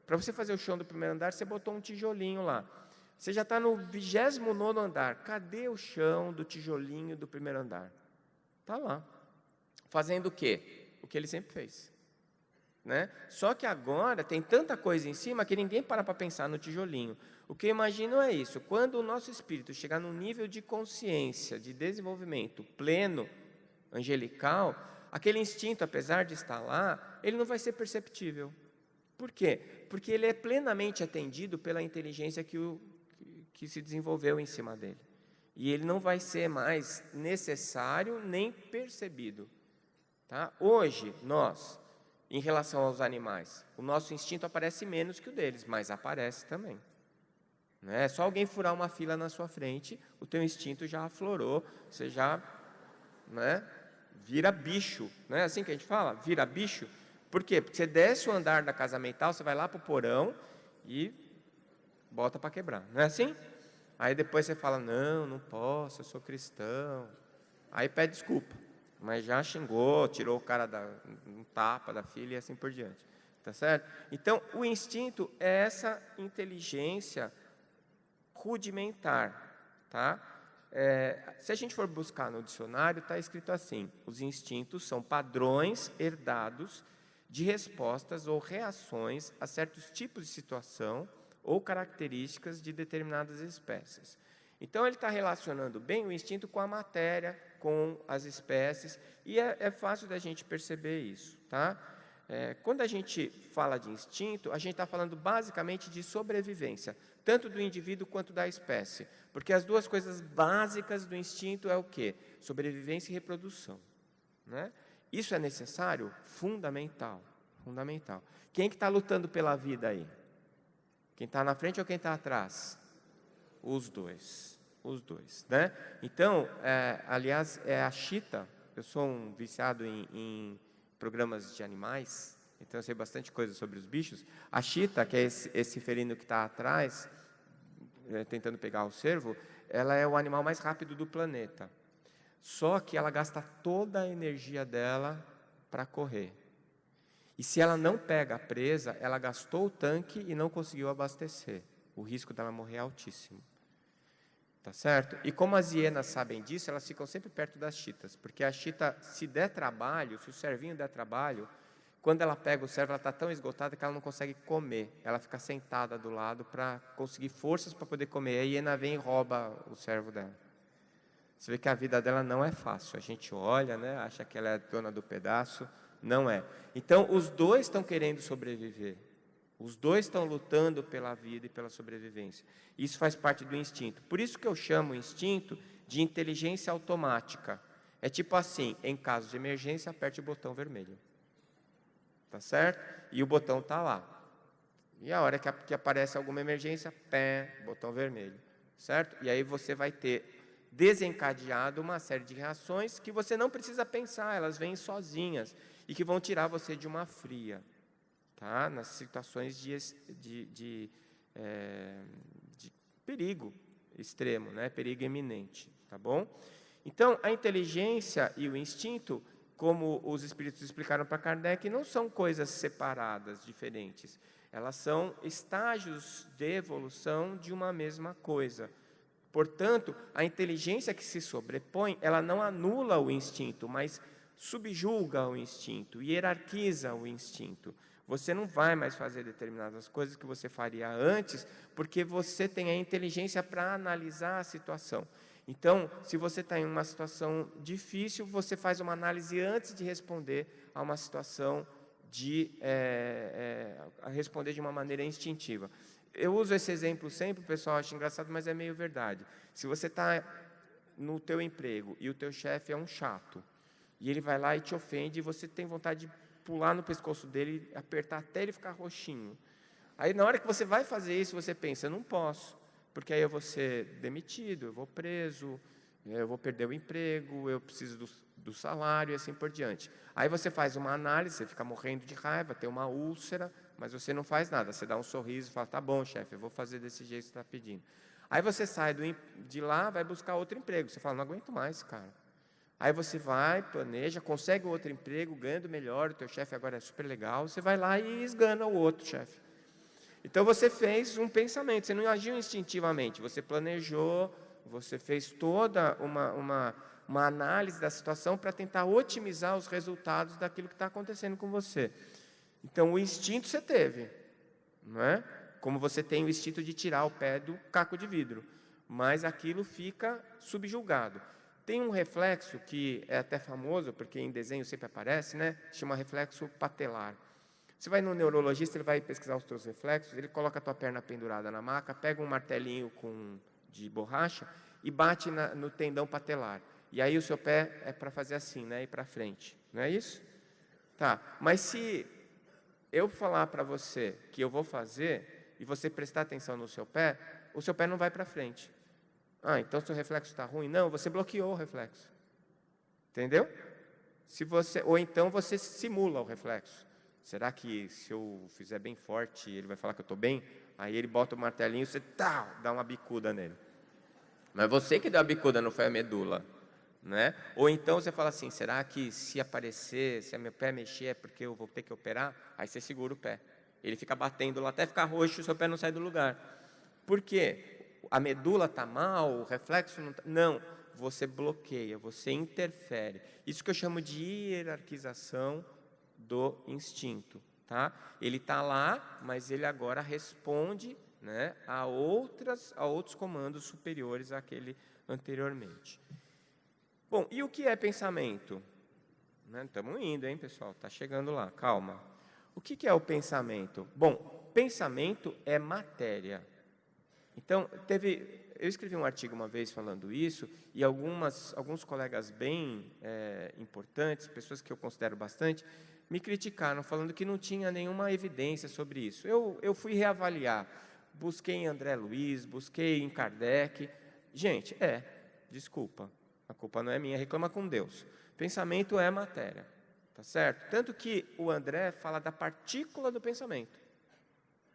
Para você fazer o chão do primeiro andar, você botou um tijolinho lá. Você já está no 29º andar. Cadê o chão do tijolinho do primeiro andar? Está lá. Fazendo o quê? O que ele sempre fez. Né? Só que agora tem tanta coisa em cima que ninguém para pensar no tijolinho. O que eu imagino é isso, quando o nosso espírito chegar num nível de consciência, de desenvolvimento pleno, angelical, aquele instinto, apesar de estar lá, ele não vai ser perceptível. Por quê? Porque ele é plenamente atendido pela inteligência que se desenvolveu em cima dele. E ele não vai ser mais necessário nem percebido. Tá? Hoje, nós, em relação aos animais, o nosso instinto aparece menos que o deles, mas aparece também. Não é só alguém furar uma fila na sua frente, o teu instinto já aflorou, você já, né, vira bicho. Não é assim que a gente fala? Vira bicho. Por quê? Porque você desce o andar da casa mental, você vai lá para o porão e bota para quebrar. Não é assim? Aí depois você fala, não, não posso, eu sou cristão. Aí pede desculpa, mas já xingou, tirou o cara um tapa da filha e assim por diante. Tá certo? Então, o instinto é essa inteligência rudimentar, tá? Se a gente for buscar no dicionário, está escrito assim: os instintos são padrões herdados de respostas ou reações a certos tipos de situação ou características de determinadas espécies. Então, ele está relacionando bem o instinto com a matéria, com as espécies, e é fácil da gente perceber isso, tá? Quando a gente fala de instinto, a gente está falando basicamente de sobrevivência, tanto do indivíduo quanto da espécie, porque as duas coisas básicas do instinto é o quê? Sobrevivência e reprodução, né? Isso é necessário? Fundamental, fundamental. Quem que está lutando pela vida aí? Quem está na frente ou quem está atrás? Os dois, né? Então, aliás, a chita, eu sou um viciado em programas de animais, então eu sei bastante coisa sobre os bichos. A chita, que é esse felino que está atrás, tentando pegar o cervo, ela é o animal mais rápido do planeta. Só que ela gasta toda a energia dela para correr. E se ela não pega a presa, ela gastou o tanque e não conseguiu abastecer. O risco dela morrer é altíssimo. Tá certo? E como as hienas sabem disso, elas ficam sempre perto das chitas, porque a chita, se der trabalho, se o cervinho der trabalho, quando ela pega o cervo, ela está tão esgotada que ela não consegue comer. Ela fica sentada do lado para conseguir forças para poder comer. A hiena vem e rouba o cervo dela. Você vê que a vida dela não é fácil. A gente olha, né, acha que ela é dona do pedaço. Não é. Então, os dois estão querendo sobreviver. Os dois estão lutando pela vida e pela sobrevivência. Isso faz parte do instinto. Por isso que eu chamo o instinto de inteligência automática. É tipo assim, em caso de emergência, aperte o botão vermelho. Tá certo? E o botão está lá. E a hora que aparece alguma emergência, botão vermelho. Certo? E aí você vai ter desencadeado uma série de reações que você não precisa pensar, elas vêm sozinhas e que vão tirar você de uma fria. Tá? Nas situações de perigo extremo, né? Perigo iminente, tá bom? Então, a inteligência e o instinto, como os espíritos explicaram para Kardec, não são coisas separadas, diferentes. Elas são estágios de evolução de uma mesma coisa. Portanto, a inteligência que se sobrepõe, ela não anula o instinto, mas subjuga o instinto, hierarquiza o instinto. Você não vai mais fazer determinadas coisas que você faria antes, porque você tem a inteligência para analisar a situação. Então, se você está em uma situação difícil, você faz uma análise antes de responder a uma situação a responder de uma maneira instintiva. Eu uso esse exemplo sempre, o pessoal acha engraçado, mas é meio verdade. Se você está no teu emprego e o teu chefe é um chato, e ele vai lá e te ofende, e você tem vontade de pular no pescoço dele e apertar até ele ficar roxinho. Aí, na hora que você vai fazer isso, você pensa, não posso, porque aí eu vou ser demitido, eu vou preso, eu vou perder o emprego, eu preciso do salário e assim por diante. Aí você faz uma análise, você fica morrendo de raiva, tem uma úlcera, mas você não faz nada, você dá um sorriso e fala, tá bom, chefe, eu vou fazer desse jeito que você está pedindo. Aí você sai de lá, vai buscar outro emprego, você fala, não aguento mais, cara. Aí você vai, planeja, consegue outro emprego, ganhando melhor, o teu chefe agora é super legal, você vai lá e esgana o outro chefe. Então você fez um pensamento, você não agiu instintivamente, você planejou, você fez toda uma análise da situação para tentar otimizar os resultados daquilo que está acontecendo com você. Então o instinto você teve, não é? Como você tem o instinto de tirar o pé do caco de vidro, mas aquilo fica subjugado. Tem um reflexo que é até famoso, porque em desenho sempre aparece, né? Chama reflexo patelar. Você vai no neurologista, ele vai pesquisar os teus reflexos, ele coloca a tua perna pendurada na maca, pega um martelinho de borracha e bate no tendão patelar. E aí o seu pé é para fazer assim, né? Ir para frente. Não é isso? Tá. Mas se eu falar para você que eu vou fazer e você prestar atenção no seu pé, o seu pé não vai para frente. Ah, então seu reflexo está ruim? Não, você bloqueou o reflexo. Entendeu? Ou então você simula o reflexo. Será que se eu fizer bem forte, ele vai falar que eu estou bem? Aí ele bota o martelinho e você dá uma bicuda nele. Mas você que deu a bicuda, não foi a medula. Né? Ou então você fala assim, será que se aparecer, se meu pé mexer é porque eu vou ter que operar? Aí você segura o pé. Ele fica batendo lá até ficar roxo e o seu pé não sai do lugar. Por quê? A medula está mal, o reflexo não está... Não, você bloqueia, você interfere. Isso que eu chamo de hierarquização do instinto. Tá? Ele está lá, mas ele agora responde, né, a outros comandos superiores àquele anteriormente. Bom, e o que é pensamento? Estamos indo, hein, pessoal? Está chegando lá, calma. O que é o pensamento? Bom, pensamento é matéria. Então, eu escrevi um artigo uma vez falando isso, e alguns colegas bem importantes, pessoas que eu considero bastante, me criticaram, falando que não tinha nenhuma evidência sobre isso. Eu fui reavaliar, busquei em André Luiz, busquei em Kardec. Gente, desculpa. A culpa não é minha, reclama com Deus. Pensamento é matéria, tá certo? Tanto que o André fala da partícula do pensamento,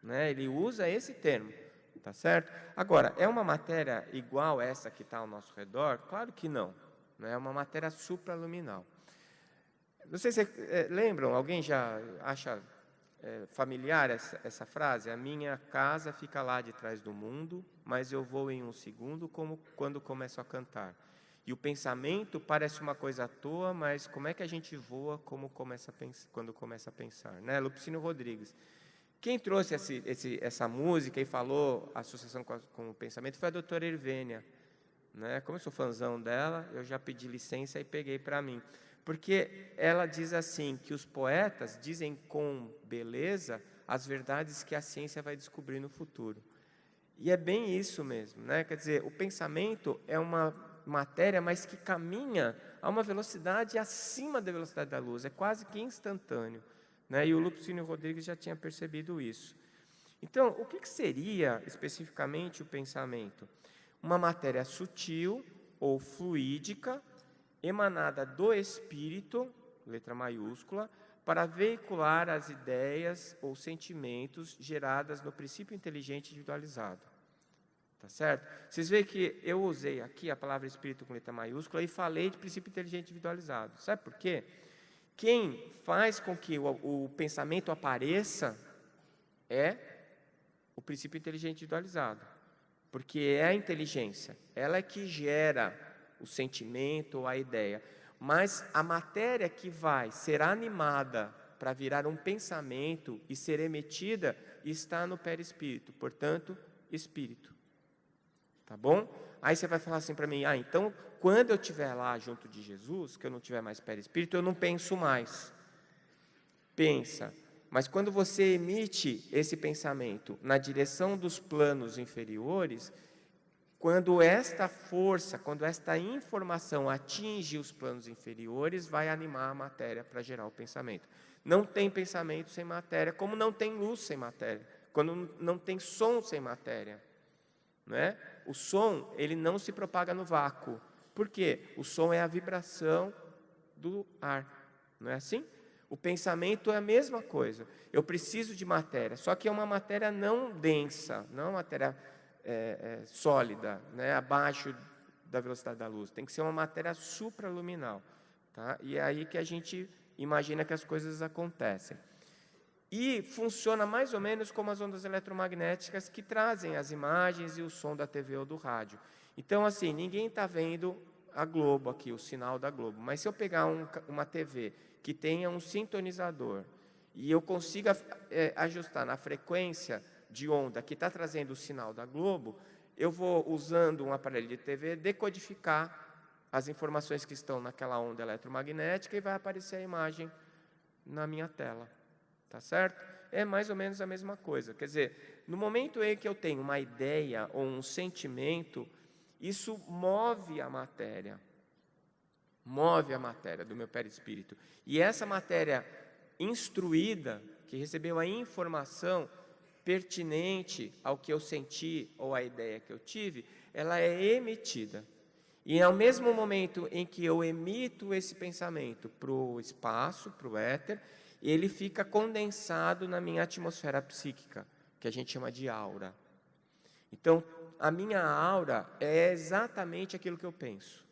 né? Ele usa esse termo, tá certo? Agora, é uma matéria igual essa que está ao nosso redor? Claro que não, né? É uma matéria supraluminal. Não sei se lembram, alguém já acha familiar essa frase? A minha casa fica lá de trás do mundo, mas eu vou em um segundo como quando começo a cantar. E o pensamento parece uma coisa à toa, mas como é que a gente voa quando começa a pensar? Né? Lupicínio Rodrigues. Quem trouxe essa música e falou a associação com o pensamento foi a doutora Irvênia. Né? Como eu sou fãzão dela, eu já pedi licença e peguei para mim. Porque ela diz assim, que os poetas dizem com beleza as verdades que a ciência vai descobrir no futuro. E é bem isso mesmo. Né? Quer dizer, o pensamento é uma matéria, mas que caminha a uma velocidade acima da velocidade da luz, é quase que instantâneo, né? E o Lupicínio Rodrigues já tinha percebido isso. Então, o que seria especificamente o pensamento? Uma matéria sutil ou fluídica, emanada do espírito, letra maiúscula, para veicular as ideias ou sentimentos geradas no princípio inteligente individualizado. Tá certo? Vocês veem que eu usei aqui a palavra espírito com letra maiúscula e falei de princípio inteligente individualizado. Sabe por quê? Quem faz com que o pensamento apareça é o princípio inteligente individualizado. Porque é a inteligência, ela é que gera o sentimento ou a ideia. Mas a matéria que vai ser animada para virar um pensamento e ser emitida está no perispírito, portanto, espírito. Tá bom? Aí você vai falar assim para mim, então, quando eu estiver lá junto de Jesus, que eu não tiver mais perispírito, eu não penso mais. Pensa. Mas quando você emite esse pensamento na direção dos planos inferiores, quando esta força, quando esta informação atinge os planos inferiores, vai animar a matéria para gerar o pensamento. Não tem pensamento sem matéria, como não tem luz sem matéria, quando não tem som sem matéria. Né? O som, ele não se propaga no vácuo. Por quê? O som é a vibração do ar. Não é assim? O pensamento é a mesma coisa. Eu preciso de matéria, só que é uma matéria não densa, não uma matéria sólida, né? Abaixo da velocidade da luz. Tem que ser uma matéria supraluminal. Tá? E é aí que a gente imagina que as coisas acontecem. E funciona mais ou menos como as ondas eletromagnéticas que trazem as imagens e o som da TV ou do rádio. Então, assim, ninguém está vendo a Globo aqui, o sinal da Globo. Mas se eu pegar uma TV que tenha um sintonizador e eu consiga ajustar na frequência de onda que está trazendo o sinal da Globo, eu vou, usando um aparelho de TV, decodificar as informações que estão naquela onda eletromagnética e vai aparecer a imagem na minha tela. Tá certo? É mais ou menos a mesma coisa. Quer dizer, no momento em que eu tenho uma ideia ou um sentimento, isso move a matéria do meu perispírito. E essa matéria instruída, que recebeu a informação pertinente ao que eu senti ou à ideia que eu tive, ela é emitida. E ao mesmo momento em que eu emito esse pensamento para o espaço, para o éter, ele fica condensado na minha atmosfera psíquica, que a gente chama de aura. Então, a minha aura é exatamente aquilo que eu penso.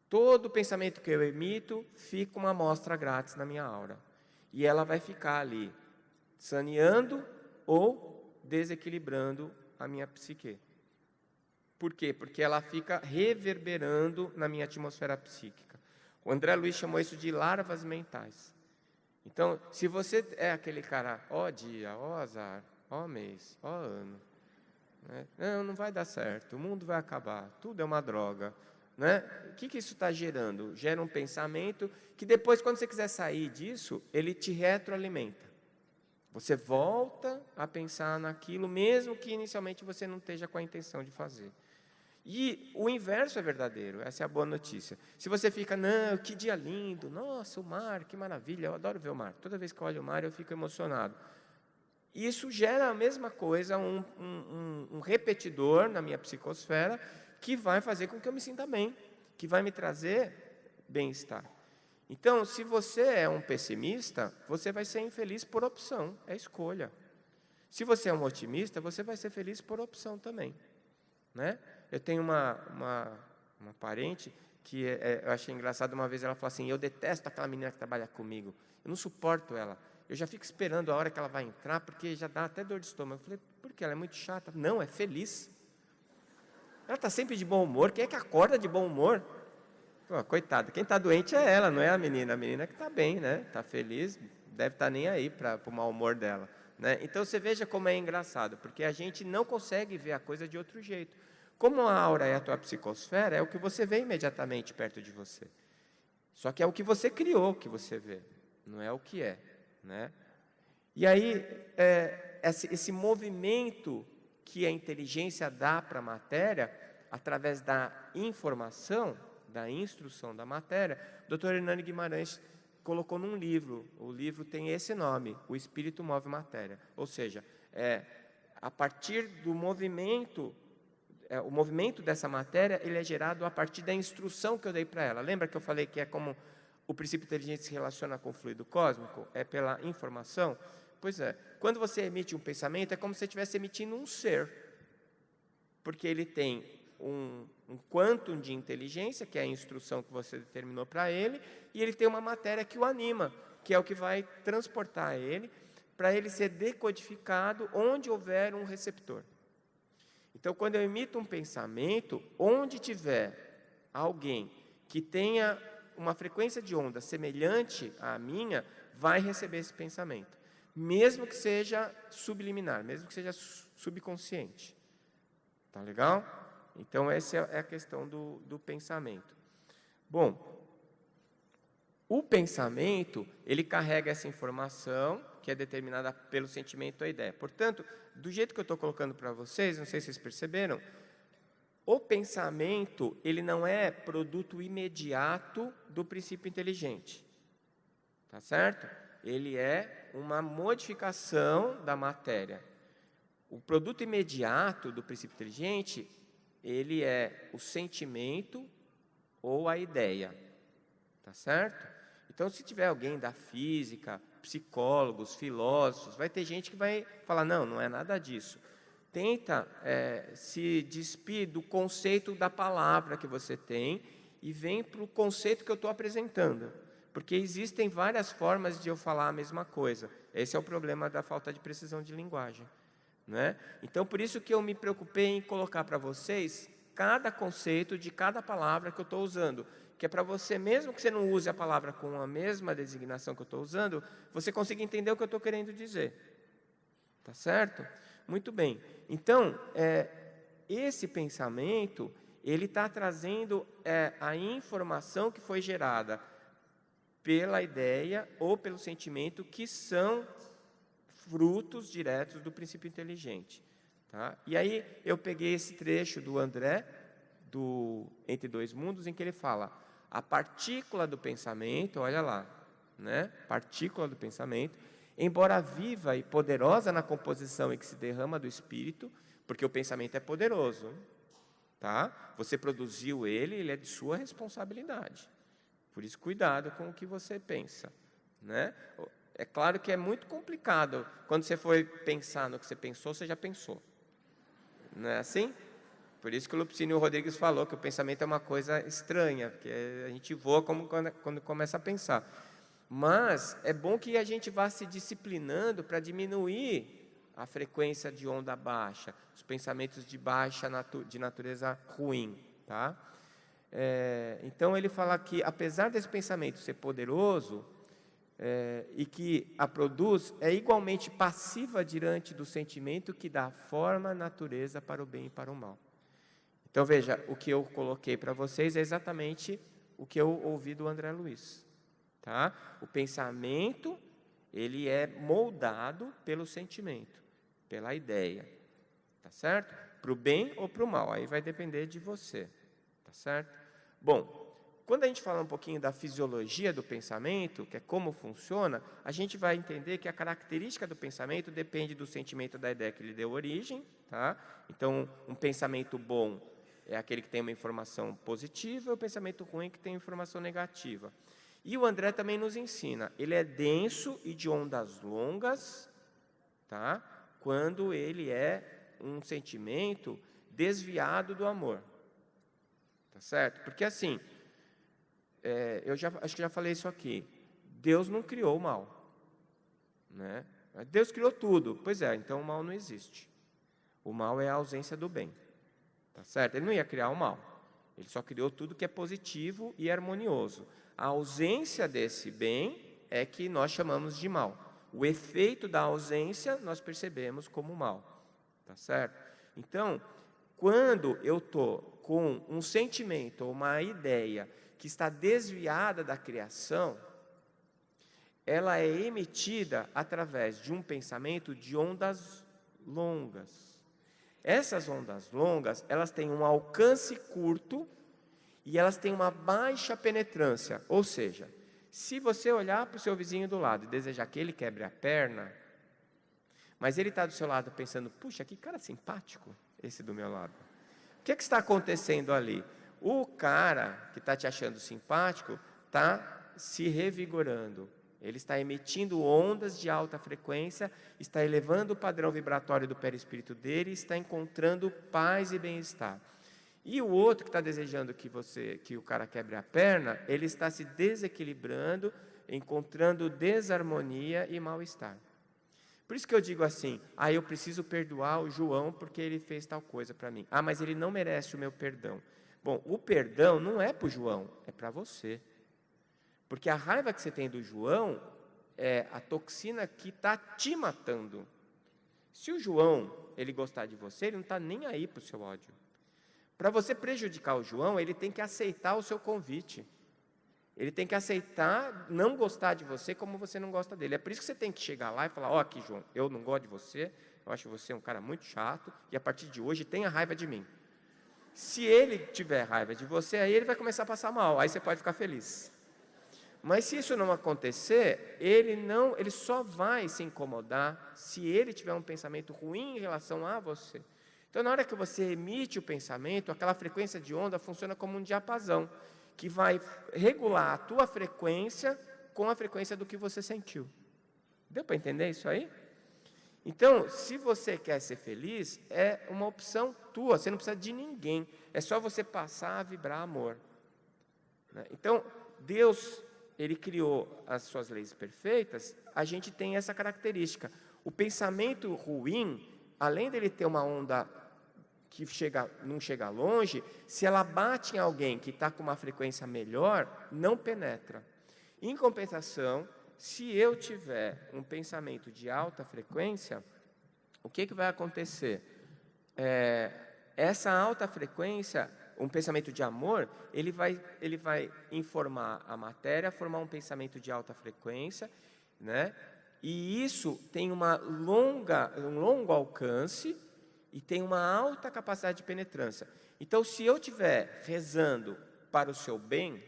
Todo pensamento que eu emito fica uma amostra grátis na minha aura. E ela vai ficar ali, saneando ou desequilibrando a minha psique. Por quê? Porque ela fica reverberando na minha atmosfera psíquica. O André Luiz chamou isso de larvas mentais. Então, se você é aquele cara, ó dia, ó azar, ó mês, ó ano, né? Não vai dar certo, o mundo vai acabar, tudo é uma droga. Né? O que isso está gerando? Gera um pensamento que depois, quando você quiser sair disso, ele te retroalimenta. Você volta a pensar naquilo, mesmo que inicialmente você não esteja com a intenção de fazer. E o inverso é verdadeiro, essa é a boa notícia. Se você fica, não, que dia lindo, nossa, o mar, que maravilha, eu adoro ver o mar. Toda vez que eu olho o mar, eu fico emocionado. Isso gera a mesma coisa, um repetidor na minha psicosfera, que vai fazer com que eu me sinta bem, que vai me trazer bem-estar. Então, se você é um pessimista, você vai ser infeliz por opção, é escolha. Se você é um otimista, você vai ser feliz por opção também. Né? Eu tenho uma parente que eu achei engraçado, uma vez ela falou assim, eu detesto aquela menina que trabalha comigo, eu não suporto ela, eu já fico esperando a hora que ela vai entrar, porque já dá até dor de estômago. Eu falei, por quê? Ela é muito chata. Não, é feliz. Ela está sempre de bom humor, quem é que acorda de bom humor? Pô, coitada, quem está doente é ela, não é a menina que está bem, né? Está feliz, deve estar nem aí para o mau humor dela. Né? Então, você veja como é engraçado, porque a gente não consegue ver a coisa de outro jeito. Como a aura é a tua psicosfera, é o que você vê imediatamente perto de você. Só que é o que você criou que você vê, não é o que é. Né? E aí, esse movimento que a inteligência dá para a matéria, através da informação, da instrução da matéria, o Dr. Hernani Guimarães colocou num livro, o livro tem esse nome, O Espírito Move Matéria. Ou seja, a partir do movimento, o movimento dessa matéria, ele é gerado a partir da instrução que eu dei para ela. Lembra que eu falei que é como o princípio inteligente se relaciona com o fluido cósmico? É pela informação? Pois é, quando você emite um pensamento, é como se você estivesse emitindo um ser, porque ele tem um quantum de inteligência, que é a instrução que você determinou para ele, e ele tem uma matéria que o anima, que é o que vai transportar ele, para ele ser decodificado onde houver um receptor. Então, quando eu emito um pensamento, onde tiver alguém que tenha uma frequência de onda semelhante à minha, vai receber esse pensamento. Mesmo que seja subliminar, mesmo que seja subconsciente. Tá legal? Então, essa é a questão do pensamento. Bom, o pensamento, ele carrega essa informação, que é determinada pelo sentimento ou ideia. Portanto, do jeito que eu estou colocando para vocês, não sei se vocês perceberam, o pensamento, ele não é produto imediato do princípio inteligente. Tá certo? Ele é uma modificação da matéria. O produto imediato do princípio inteligente, ele é o sentimento ou a ideia. Tá certo? Então, se tiver alguém da física, psicólogos, filósofos, vai ter gente que vai falar, não é nada disso. Tenta se despir do conceito da palavra que você tem e vem para o conceito que eu estou apresentando. Porque existem várias formas de eu falar a mesma coisa. Esse é o problema da falta de precisão de linguagem. Né? Então, por isso que eu me preocupei em colocar para vocês cada conceito de cada palavra que eu estou usando. Que é para você, mesmo que você não use a palavra com a mesma designação que eu estou usando, você consiga entender o que eu estou querendo dizer. Tá certo? Muito bem. Então, esse pensamento, ele está trazendo a informação que foi gerada pela ideia ou pelo sentimento, que são frutos diretos do princípio inteligente. Tá? E aí, eu peguei esse trecho do André, do Entre Dois Mundos, em que ele fala, a partícula do pensamento, olha lá, né? Partícula do pensamento, embora viva e poderosa na composição em que se derrama do espírito, porque o pensamento é poderoso, tá? Você produziu ele é de sua responsabilidade. Por isso, cuidado com o que você pensa, né? É claro que é muito complicado. Quando você for pensar no que você pensou, você já pensou. Não é assim? Por isso que o Lupicínio Rodrigues falou que o pensamento é uma coisa estranha, porque a gente voa quando começa a pensar. Mas é bom que a gente vá se disciplinando para diminuir a frequência de onda baixa, os pensamentos de de natureza ruim, tá? Então ele fala que, apesar desse pensamento ser poderoso, e que a produz, é igualmente passiva diante do sentimento que dá forma, natureza para o bem e para o mal. Então veja, o que eu coloquei para vocês é exatamente o que eu ouvi do André Luiz. Tá? O pensamento, ele é moldado pelo sentimento, pela ideia. Tá certo? Para o bem ou para o mal, aí vai depender de você. Tá certo? Bom, quando a gente fala um pouquinho da fisiologia do pensamento, que é como funciona, a gente vai entender que a característica do pensamento depende do sentimento da ideia que lhe deu origem. Tá? Então, um pensamento bom é aquele que tem uma informação positiva, e o pensamento ruim que tem informação negativa. E o André também nos ensina, ele é denso e de ondas longas, tá? Quando ele é um sentimento desviado do amor. Tá certo? Porque assim, acho que já falei isso aqui, Deus não criou o mal. Né? Deus criou tudo. Pois é, então o mal não existe. O mal é a ausência do bem. Tá certo? Ele não ia criar o mal. Ele só criou tudo que é positivo e harmonioso. A ausência desse bem é que nós chamamos de mal. O efeito da ausência nós percebemos como mal. Tá certo? Então, quando eu estou com um sentimento ou uma ideia que está desviada da criação, ela é emitida através de um pensamento de ondas longas. Essas ondas longas, elas têm um alcance curto e elas têm uma baixa penetrância. Ou seja, se você olhar para o seu vizinho do lado e desejar que ele quebre a perna, mas ele está do seu lado pensando, puxa, que cara simpático esse do meu lado. O que está acontecendo ali? O cara que está te achando simpático está se revigorando. Ele está emitindo ondas de alta frequência, está elevando o padrão vibratório do perispírito dele, está encontrando paz e bem-estar. E o outro que está desejando que o cara quebre a perna, ele está se desequilibrando, encontrando desarmonia e mal-estar. Por isso que eu digo assim, eu preciso perdoar o João porque ele fez tal coisa para mim. Mas ele não merece o meu perdão. Bom, o perdão não é para o João, é para você. Porque a raiva que você tem do João é a toxina que está te matando. Se o João, ele gostar de você, ele não está nem aí para o seu ódio. Para você prejudicar o João, ele tem que aceitar o seu convite. Ele tem que aceitar não gostar de você como você não gosta dele. É por isso que você tem que chegar lá e falar, aqui João, eu não gosto de você, eu acho você um cara muito chato, e a partir de hoje tenha raiva de mim. Se ele tiver raiva de você, aí ele vai começar a passar mal, aí você pode ficar feliz. Mas se isso não acontecer, ele só vai se incomodar se ele tiver um pensamento ruim em relação a você. Então, na hora que você emite o pensamento, aquela frequência de onda funciona como um diapasão, que vai regular a tua frequência com a frequência do que você sentiu. Deu para entender isso aí? Então, se você quer ser feliz, é uma opção tua, você não precisa de ninguém, é só você passar a vibrar amor. Então, Deus, Ele criou as suas leis perfeitas, a gente tem essa característica. O pensamento ruim, além dele ter uma onda que não chega longe, se ela bate em alguém que está com uma frequência melhor, não penetra. Em compensação, se eu tiver um pensamento de alta frequência, o que vai acontecer? Essa alta frequência, um pensamento de amor, ele vai informar a matéria, formar um pensamento de alta frequência, né? E isso tem um longo alcance e tem uma alta capacidade de penetrância. Então, se eu estiver rezando para o seu bem,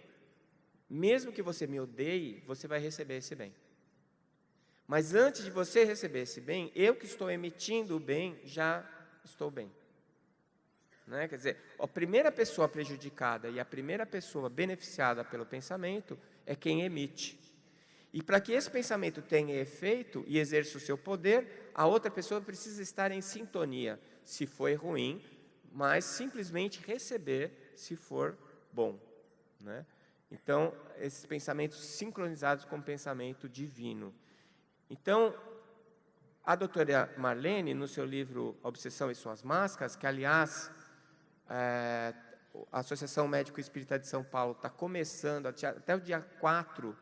mesmo que você me odeie, você vai receber esse bem. Mas antes de você receber esse bem, eu que estou emitindo o bem, já estou bem. Né? Quer dizer, a primeira pessoa prejudicada e a primeira pessoa beneficiada pelo pensamento é quem emite. E para que esse pensamento tenha efeito e exerça o seu poder, a outra pessoa precisa estar em sintonia. se foi ruim, mas simplesmente receber se for bom, né? Então, esses pensamentos sincronizados com o pensamento divino. Então, a doutora Marlene, no seu livro Obsessão e Suas Máscaras, que, aliás, a Associação Médico Espírita de São Paulo está começando, até o dia 4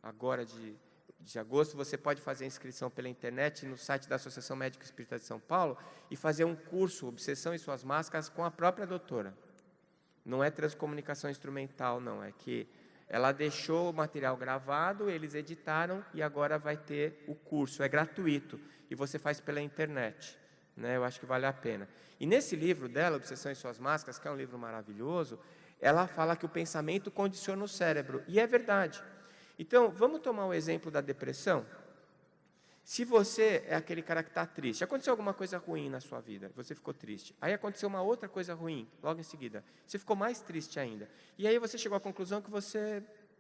agora de agosto, você pode fazer a inscrição pela internet no site da Associação Médico Espírita de São Paulo e fazer um curso, Obsessão e Suas Máscaras, com a própria doutora. Não é transcomunicação instrumental, não. É que ela deixou o material gravado, eles editaram e agora vai ter o curso. É gratuito e você faz pela internet, né? Eu acho que vale a pena. E nesse livro dela, Obsessão e Suas Máscaras, que é um livro maravilhoso, ela fala que o pensamento condiciona o cérebro. E é verdade. Então, vamos tomar o exemplo da depressão? Se você é aquele cara que está triste, aconteceu alguma coisa ruim na sua vida, você ficou triste. Aí aconteceu uma outra coisa ruim, logo em seguida. Você ficou mais triste ainda. E aí você chegou à conclusão que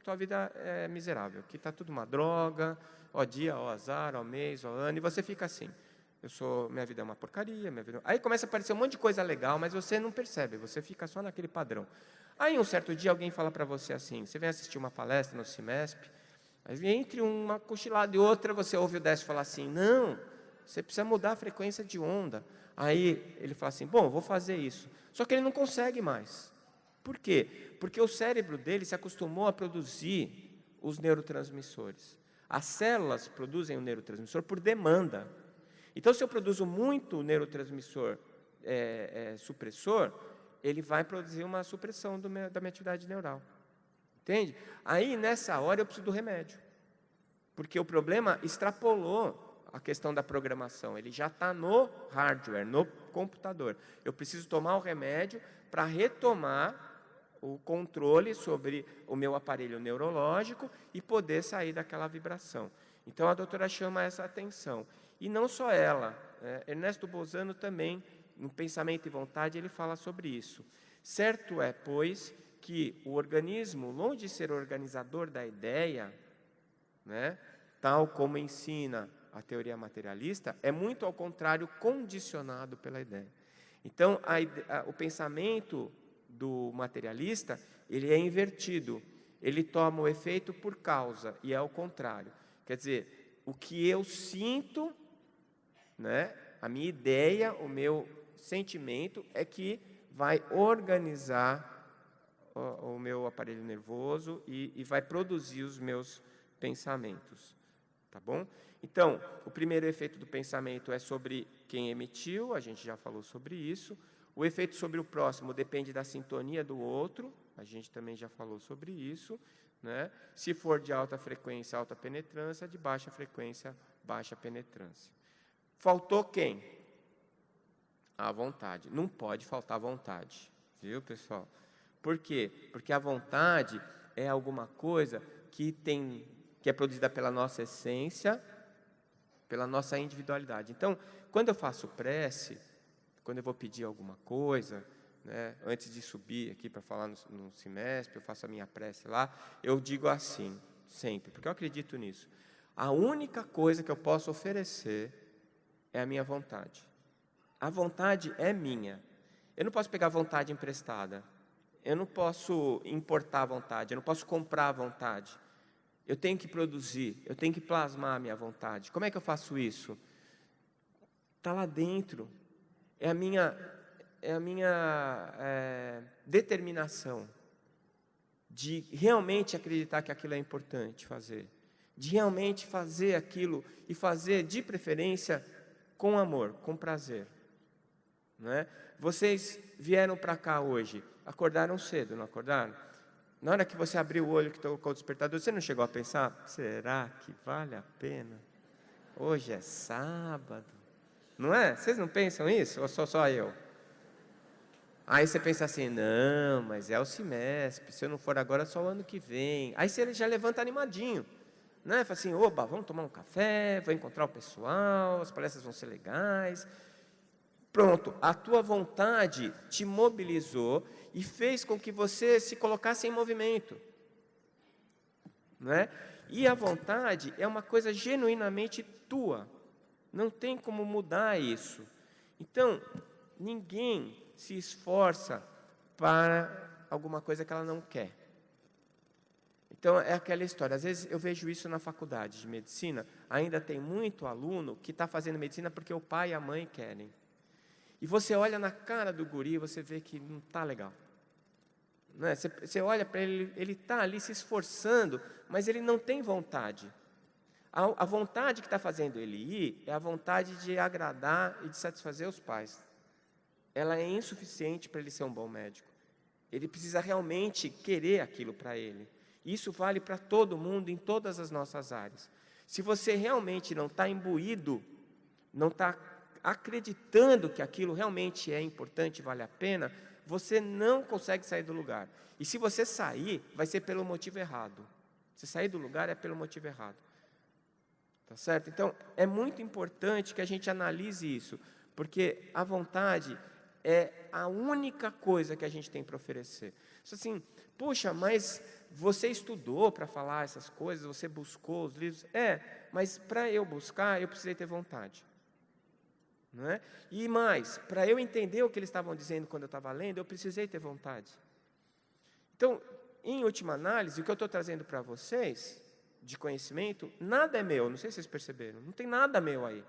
sua vida é miserável, que está tudo uma droga, ó dia, ó azar, ó mês, ó ano, e você fica assim. Minha vida é uma porcaria, Aí começa a aparecer um monte de coisa legal, mas você não percebe, você fica só naquele padrão. Aí um certo dia alguém fala para você assim, você vem assistir uma palestra no CIMESP, mas entre uma cochilada e outra, você ouve o Décio falar assim, não, você precisa mudar a frequência de onda. Aí ele fala assim, bom, vou fazer isso. Só que ele não consegue mais. Por quê? Porque o cérebro dele se acostumou a produzir os neurotransmissores. As células produzem o neurotransmissor por demanda. Então, se eu produzo muito neurotransmissor supressor, ele vai produzir uma supressão da minha atividade neural. Entende? Aí, nessa hora, eu preciso do remédio. Porque o problema extrapolou a questão da programação. Ele já está no hardware, no computador. Eu preciso tomar o remédio para retomar o controle sobre o meu aparelho neurológico e poder sair daquela vibração. Então, a doutora chama essa atenção. E não só ela. Ernesto Bolzano também, no Pensamento e Vontade, ele fala sobre isso. Certo é, pois, que o organismo, longe de ser organizador da ideia, né, tal como ensina a teoria materialista, é muito ao contrário condicionado pela ideia. Então, o pensamento do materialista, ele é invertido, ele toma o efeito por causa, e é ao contrário. Quer dizer, o que eu sinto, né, a minha ideia, o meu sentimento é que vai organizar o meu aparelho nervoso e vai produzir os meus pensamentos, tá bom? Então, o primeiro efeito do pensamento é sobre quem emitiu, a gente já falou sobre isso. O efeito sobre o próximo depende da sintonia do outro, a gente também já falou sobre isso, né? Se for de alta frequência, alta penetrância, de baixa frequência, baixa penetrância. Faltou quem? A vontade. Não pode faltar vontade, viu, pessoal? Por quê? Porque a vontade é alguma coisa que é produzida pela nossa essência, pela nossa individualidade. Então, quando eu faço prece, quando eu vou pedir alguma coisa, né, antes de subir aqui para falar no CIMESP, eu faço a minha prece lá, eu digo assim, sempre, porque eu acredito nisso. A única coisa que eu posso oferecer é a minha vontade. A vontade é minha. Eu não posso pegar a vontade emprestada. Eu não posso importar a vontade, eu não posso comprar a vontade. Eu tenho que produzir, eu tenho que plasmar a minha vontade. Como é que eu faço isso? Está lá dentro. É a minha determinação de realmente acreditar que aquilo é importante fazer. De realmente fazer aquilo e fazer, de preferência, com amor, com prazer. Não é? Vocês vieram para cá hoje, acordaram cedo, não acordaram? Na hora que você abriu o olho, que tocou o despertador, você não chegou a pensar, será que vale a pena? Hoje é sábado. Não é? Vocês não pensam isso? Ou só eu? Aí você pensa assim, não, mas é o CIMESP, se eu não for agora, é só o ano que vem. Aí você já levanta animadinho. Né? Fala assim, oba, vamos tomar um café, vou encontrar o pessoal, as palestras vão ser legais. Pronto, a tua vontade te mobilizou e fez com que você se colocasse em movimento. Não é? E a vontade é uma coisa genuinamente tua. Não tem como mudar isso. Então, ninguém se esforça para alguma coisa que ela não quer. Então, é aquela história. Às vezes eu vejo isso na faculdade de medicina, ainda tem muito aluno que está fazendo medicina porque o pai e a mãe querem. E você olha na cara do guri, você vê que não está legal. Não é? Você olha para ele, ele está ali se esforçando, mas ele não tem vontade. A vontade que está fazendo ele ir é a vontade de agradar e de satisfazer os pais. Ela é insuficiente para ele ser um bom médico. Ele precisa realmente querer aquilo para ele. Isso vale para todo mundo, em todas as nossas áreas. Se você realmente não está imbuído, não está acreditando que aquilo realmente é importante, vale a pena, você não consegue sair do lugar. E se você sair, vai ser pelo motivo errado. Se sair do lugar é pelo motivo errado. Tá certo? Então, é muito importante que a gente analise isso, porque a vontade é a única coisa que a gente tem para oferecer. Assim, puxa, mas você estudou para falar essas coisas, você buscou os livros. Mas para eu buscar, eu precisei ter vontade. Não é? E mais, para eu entender o que eles estavam dizendo quando eu estava lendo, eu precisei ter vontade. Então, em última análise, o que eu estou trazendo para vocês, de conhecimento, nada é meu, não sei se vocês perceberam, não tem nada meu aí.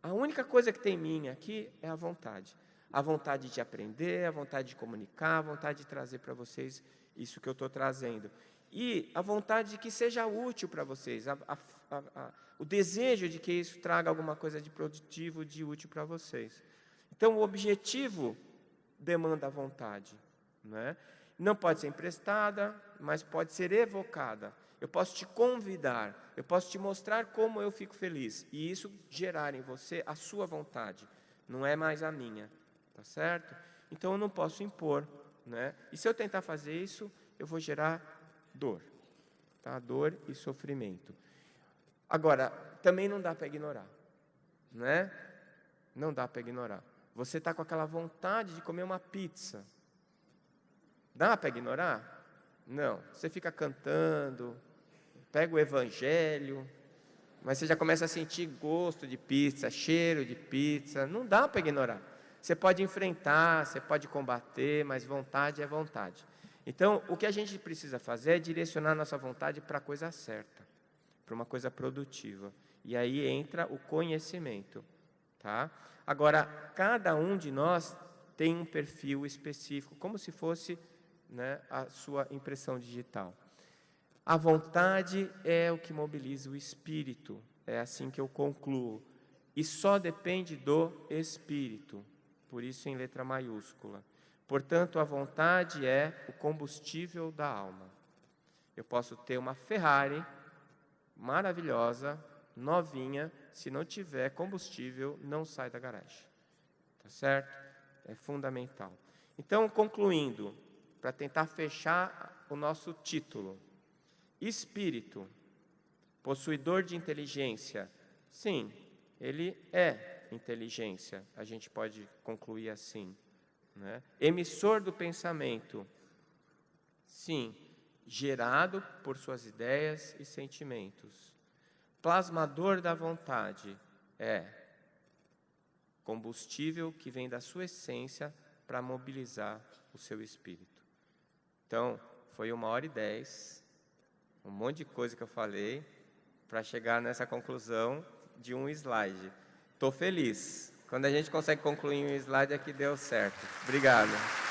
A única coisa que tem minha aqui é a vontade. A vontade de aprender, a vontade de comunicar, a vontade de trazer para vocês isso que eu estou trazendo. E a vontade de que seja útil para vocês, o desejo de que isso traga alguma coisa de produtivo, de útil para vocês. Então, o objetivo demanda a vontade. Não é? Não pode ser emprestada, mas pode ser evocada. Eu posso te convidar, eu posso te mostrar como eu fico feliz. E isso gerar em você a sua vontade, não é mais a minha. Tá certo? Então, eu não posso impor. Né? E se eu tentar fazer isso, eu vou gerar dor. Tá? Dor e sofrimento. Agora, também não dá para ignorar. Né? Não dá para ignorar. Você está com aquela vontade de comer uma pizza. Dá para ignorar? Não. Você fica cantando, pega o evangelho, mas você já começa a sentir gosto de pizza, cheiro de pizza. Não dá para ignorar. Você pode enfrentar, você pode combater, mas vontade é vontade. Então, o que a gente precisa fazer é direcionar nossa vontade para a coisa certa, para uma coisa produtiva. E aí entra o conhecimento. Tá? Agora, cada um de nós tem um perfil específico, como se fosse, né, a sua impressão digital. A vontade é o que mobiliza o espírito, é assim que eu concluo. E só depende do espírito, por isso em letra maiúscula. Portanto, a vontade é o combustível da alma. Eu posso ter uma Ferrari maravilhosa, novinha, se não tiver combustível, não sai da garagem. Tá certo? É fundamental. Então, concluindo, para tentar fechar o nosso título. Espírito, possuidor de inteligência. Sim, ele é inteligência, a gente pode concluir assim. Né? Emissor do pensamento. Sim, gerado por suas ideias e sentimentos. Plasmador da vontade. Combustível que vem da sua essência para mobilizar o seu espírito. Então, foi 1h10, um monte de coisa que eu falei, para chegar nessa conclusão de um slide. Estou feliz. Quando a gente consegue concluir um slide, é que deu certo. Obrigado.